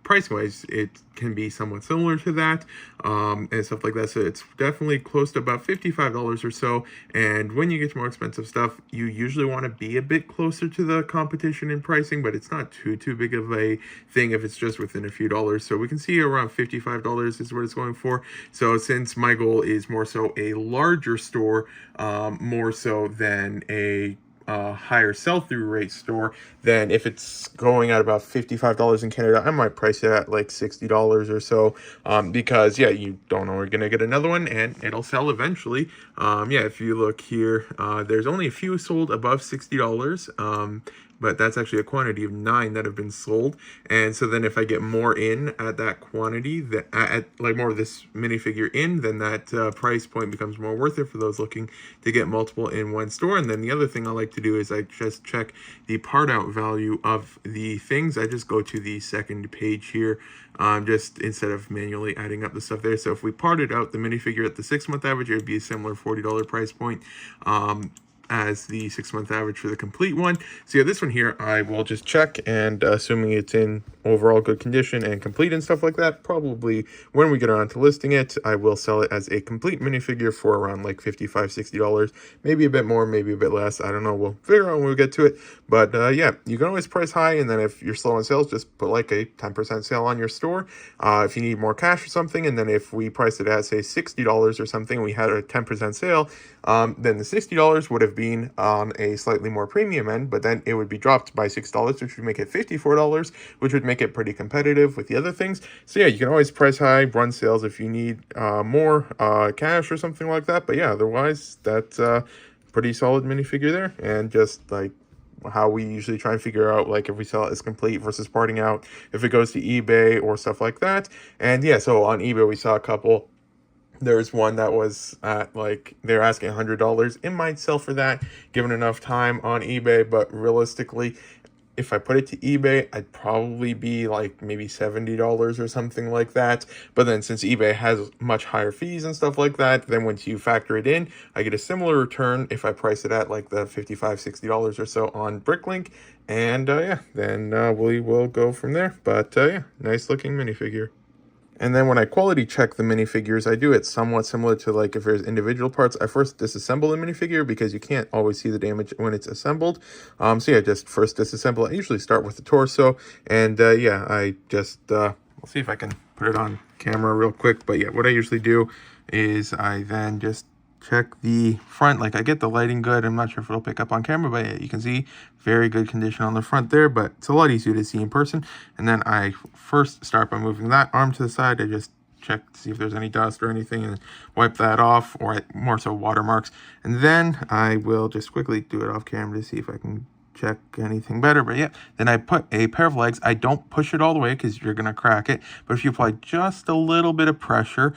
S1: price wise it can be somewhat similar to that, and stuff like that. So it's definitely close to about $55 or so. And when you get to more expensive stuff, you usually want to be a bit closer to the competition in pricing, but it's not too big of a thing if it's just within a few dollars. So we can see around $55 is what it's going for. So since my goal is more so a larger store, more so than a higher sell-through rate store, then if it's going at about $55 in Canada, I might price it at like $60 or so, because yeah, you don't know we're gonna get another one and it'll sell eventually. Yeah, if you look here, there's only a few sold above $60, but that's actually a quantity of 9 that have been sold. And so then if I get more in at that quantity, that at like more of this minifigure in, then that price point becomes more worth it for those looking to get multiple in one store. And then the other thing I like to do is I just check the part out value of the things. I just go to the second page here, just instead of manually adding up the stuff there. So if we parted out the minifigure at the 6-month average, it would be a similar $40 price point. as the 6-month average for the complete one. So yeah, this one here, I will just check, and assuming it's in overall good condition and complete and stuff like that, probably when we get around to listing it, I will sell it as a complete minifigure for around like $55-$60, maybe a bit more, maybe a bit less. I don't know. We'll figure out when we get to it. But yeah, you can always price high, and then if you're slow on sales, just put like a 10% sale on your store if you need more cash or something. And then if we price it at say $60 or something, we had a 10% sale, then the $60 would have been on a slightly more premium end, but then it would be dropped by $6, which would make it $54, which would make it pretty competitive with the other things. So yeah, you can always price high, run sales if you need more cash or something like that. But yeah, otherwise that's pretty solid minifigure there. And just like how we usually try and figure out like if we sell it as complete versus parting out, if it goes to eBay or stuff like that. And yeah, so on eBay we saw a couple. There's one that was at like, they're asking $100. It might sell for that given enough time on eBay, but realistically, if I put it to eBay, I'd probably be like maybe $70 or something like that. But then since eBay has much higher fees and stuff like that, then once you factor it in, I get a similar return if I price it at like the $55-$60 or so on Bricklink. And yeah, then we will go from there. But yeah, nice looking minifigure. And then when I quality check the minifigures, I do it somewhat similar to like if there's individual parts. I first disassemble the minifigure because you can't always see the damage when it's assembled. So yeah, just first disassemble. I usually start with the torso. And yeah, I just, we'll see if I can put it on camera real quick. But yeah, what I usually do is I then just check the front. Like I get the lighting good. I'm not sure if it'll pick up on camera, but yeah, you can see very good condition on the front there, but it's a lot easier to see in person. And then I first start by moving that arm to the side. I just check to see if there's any dust or anything and wipe that off, or more so watermarks. And then I will just quickly do it off camera to see if I can check anything better. But yeah, then I put a pair of legs. I don't push it all the way because you're gonna crack it, but if you apply just a little bit of pressure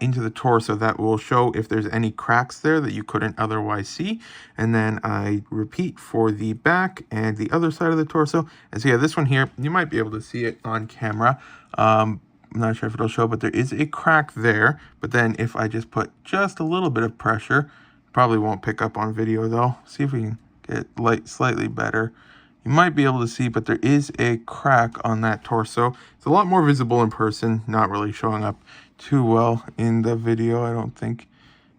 S1: into the torso, that will show if there's any cracks there that you couldn't otherwise see. And then I repeat for the back and the other side of the torso. And so yeah, this one here, you might be able to see it on camera. I'm not sure if it'll show, but there is a crack there. But then if I just put just a little bit of pressure, probably won't pick up on video though. See if we can get light slightly better. You might be able to see, but there is a crack on that torso. It's a lot more visible in person, not really showing up too well in the video, I don't think.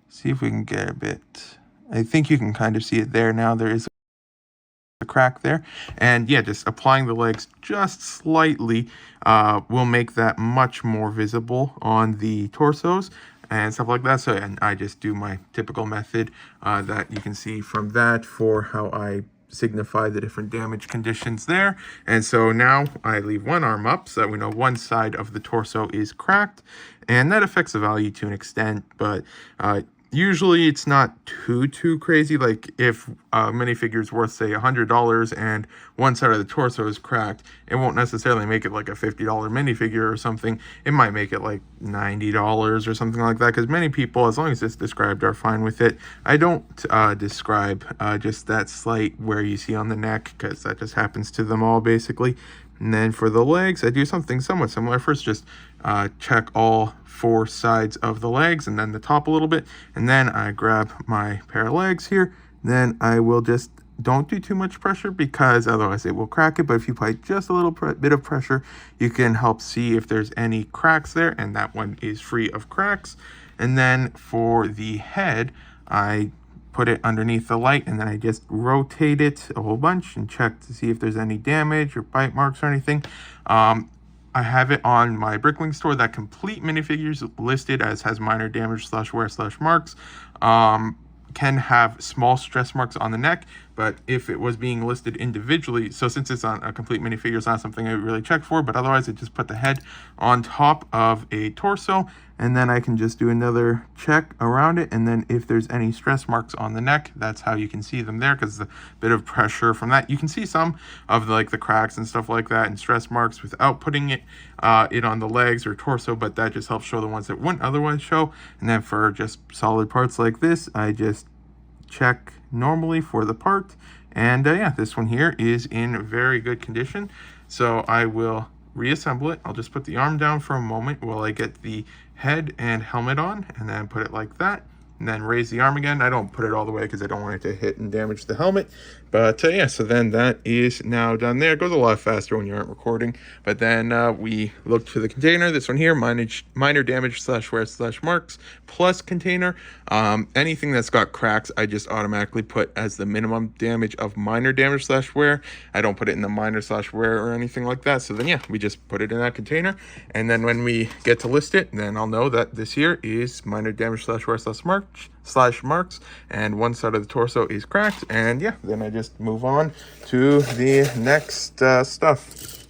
S1: See if we can get a bit. I think you can kind of see it there now. There is a crack there. And yeah, just applying the legs just slightly will make that much more visible on the torsos and stuff like that. So, and I just do my typical method that you can see from that for how I signify the different damage conditions there. And so now I leave one arm up so that we know one side of the torso is cracked, and that affects the value to an extent, but usually it's not too crazy. Like if a minifigure is worth say $100 and one side of the torso is cracked, it won't necessarily make it like a $50 minifigure or something. It might make it like $90 or something like that, because many people, as long as it's described, are fine with it. I don't describe just that slight where you see on the neck, because that just happens to them all basically. And then for the legs, I do something somewhat similar. First, just check all 4 sides of the legs and then the top a little bit. And then I grab my pair of legs here. Then I will just, don't do too much pressure because otherwise it will crack it. But if you apply just a little bit of pressure, you can help see if there's any cracks there. And that one is free of cracks. And then for the head, I put it underneath the light, and then I just rotate it a whole bunch and check to see if there's any damage or bite marks or anything. I have it on my Bricklink store that complete minifigures listed as has minor damage /wear/marks. Can have small stress marks on the neck, but if it was being listed individually, so since it's on a complete minifigure, it's not something I really check for, but otherwise I just put the head on top of a torso, and then I can just do another check around it, and then if there's any stress marks on the neck, that's how you can see them there, because the bit of pressure from that, you can see some of like the cracks and stuff like that and stress marks without putting it on the legs or torso, but that just helps show the ones that wouldn't otherwise show. And then for just solid parts like this, I just check normally for the part, and yeah, this one here is in very good condition, so I will reassemble it. I'll just put the arm down for a moment while I get the head and helmet on, and then put it like that. and then raise the arm again. I don't put it all the way because I don't want it to hit and damage the helmet. But yeah, so then that is now done there. It goes a lot faster when you aren't recording. But then we looked for the container, this one here, minor damage / wear / marks plus container. Anything that's got cracks, I just automatically put as the minimum damage of minor damage / wear. I don't put it in the minor / wear or anything like that. So then yeah, we just put it in that container. And then when we get to list it, then I'll know that this here is minor damage / wear / marks, and one side of the torso is cracked. And yeah, then I just move on to the next stuff.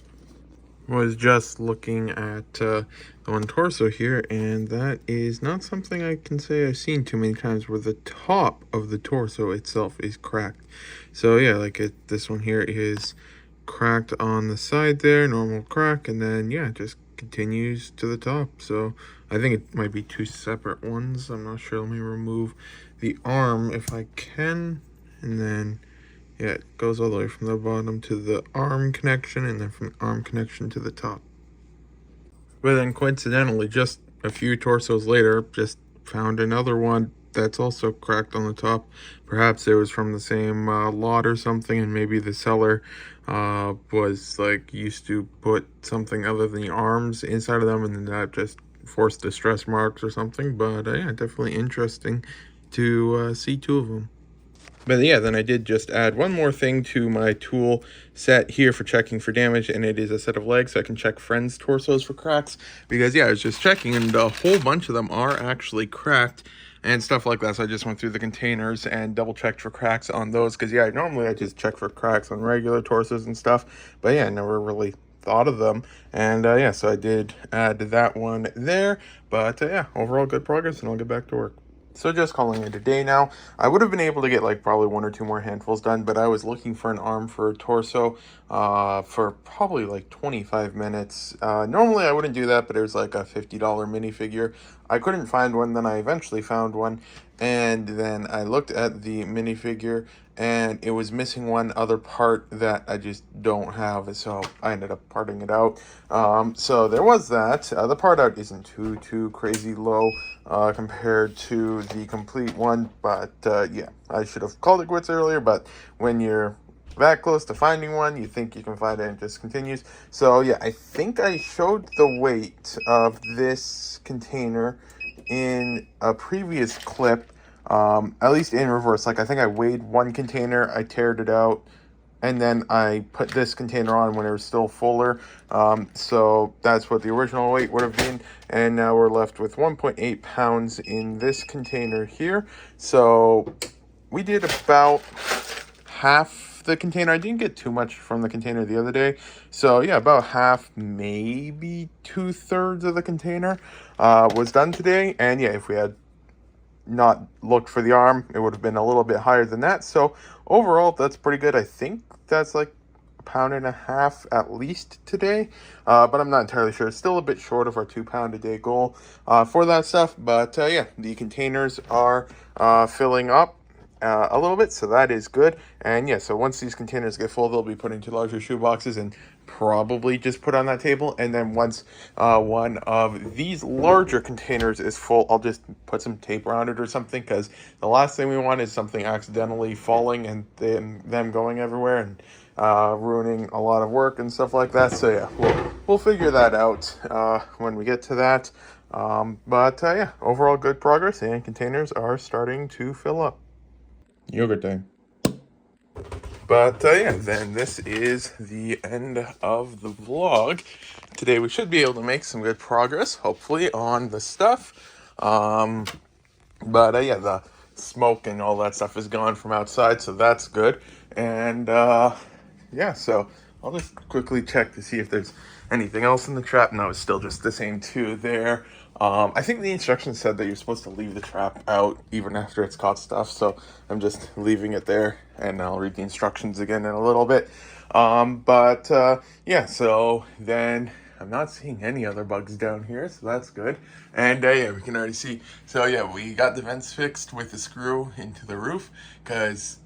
S1: Was just looking at the one torso here, and that is not something I can say I've seen too many times, where the top of the torso itself is cracked. So yeah, like this one here is cracked on the side there, normal crack, and then yeah, it just continues to the top. So I think it might be two separate ones, I'm not sure. Let me remove the arm if I can, and then yeah, it goes all the way from the bottom to the arm connection, and then from the arm connection to the top. But then coincidentally, just a few torsos later, just found another one that's also cracked on the top. Perhaps it was from the same lot or something, and maybe the seller was like used to put something other than the arms inside of them, and then that just forced distress marks or something. But yeah, definitely interesting to see two of them. But yeah, then I did just add one more thing to my tool set here for checking for damage, and it is a set of legs so I can check friends' torsos for cracks. Because yeah, I was just checking, and a whole bunch of them are actually cracked and stuff like that. So I just went through the containers and double checked for cracks on those. Because yeah, normally I just check for cracks on regular torsos and stuff. But yeah, I never really thought of them. And yeah, so I did add that one there. But yeah, overall good progress, and I'll get back to work. So just calling it a day now. I would have been able to get like probably 1 or 2 more handfuls done, but I was looking for an arm for a torso for probably like 25 minutes. Normally I wouldn't do that, but it was like a $50 minifigure. I couldn't find one, then I eventually found one, and then I looked at the minifigure, and it was missing one other part that I just don't have, so I ended up parting it out. So there was that. The part out isn't too crazy low compared to the complete one, but yeah, I should have called it quits earlier. But when you're that close to finding one, you think you can find it, and it just continues. So yeah, I think I showed the weight of this container in a previous clip, at least in reverse. Like I think I weighed one container, I tared it out, and then I put this container on when it was still fuller. So that's what the original weight would have been. And now we're left with 1.8 pounds in this container here. So we did about half the container. I didn't get too much from the container the other day. So yeah, about half, maybe 2/3 of the container was done today. And yeah, if we had not looked for the arm, it would have been a little bit higher than that. So overall, that's pretty good. I think that's like 1.5 pounds at least today, but I'm not entirely sure. It's still a bit short of our 2 pound a day goal for that stuff. But yeah, the containers are filling up a little bit, so that is good. And yeah, so once these containers get full, they'll be put into larger shoe boxes and probably just put on that table. And then once one of these larger containers is full, I'll just put some tape around it or something, because the last thing we want is something accidentally falling and them going everywhere and ruining a lot of work and stuff like that. So yeah, we'll figure that out when we get to that. But yeah, overall good progress, and containers are starting to fill up. Yogurt time. But yeah, then this is the end of the vlog. Today we should be able to make some good progress, hopefully, on the stuff. But yeah, the smoke and all that stuff is gone from outside, so that's good. And yeah, so I'll just quickly check to see if there's anything else in the trap. No, it's still just the same two there. I think the instructions said that you're supposed to leave the trap out even after it's caught stuff, so I'm just leaving it there, and I'll read the instructions again in a little bit. But yeah, so then I'm not seeing any other bugs down here, so that's good. And yeah, we can already see. So yeah, we got the vents fixed with the screw into the roof, because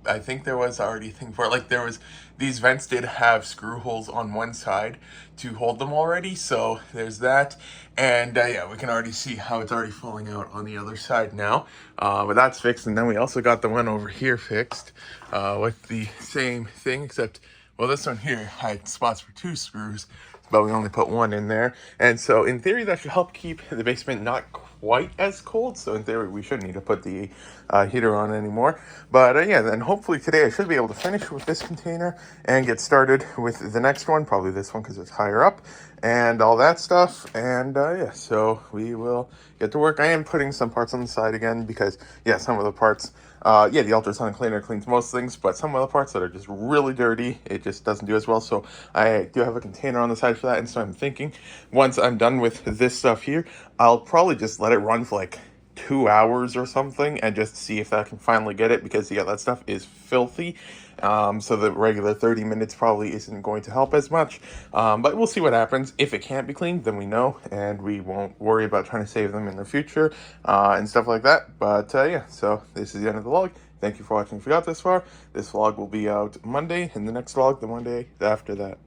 S1: I think there was already a thing for it. Like there was, these vents did have screw holes on one side to hold them already. So there's that. And yeah, we can already see how it's already falling out on the other side now. But that's fixed. And then we also got the one over here fixed with the same thing, except, well, this one here had spots for 2 screws, but we only put 1 in there. And so in theory, that should help keep the basement not quite as cold. So in theory, we shouldn't need to put the heater on anymore. But yeah, then hopefully today I should be able to finish with this container and get started with the next one, probably this one because it's higher up and all that stuff. And yeah, so we will get to work. I am putting some parts on the side again because, yeah, some of the parts, yeah, the ultrasonic cleaner cleans most things, but some of the parts that are just really dirty, it just doesn't do as well. So I do have a container on the side for that. And so I'm thinking once I'm done with this stuff here, I'll probably just let it run for like 2 hours or something and just see if I can finally get it, because yeah, that stuff is filthy. So the regular 30 minutes probably isn't going to help as much, but we'll see what happens. If it can't be cleaned, then we know, and we won't worry about trying to save them in the future and stuff like that. But yeah, so this is the end of the vlog. Thank you for watching if you got this far. This vlog will be out Monday, and the next vlog the Monday after that.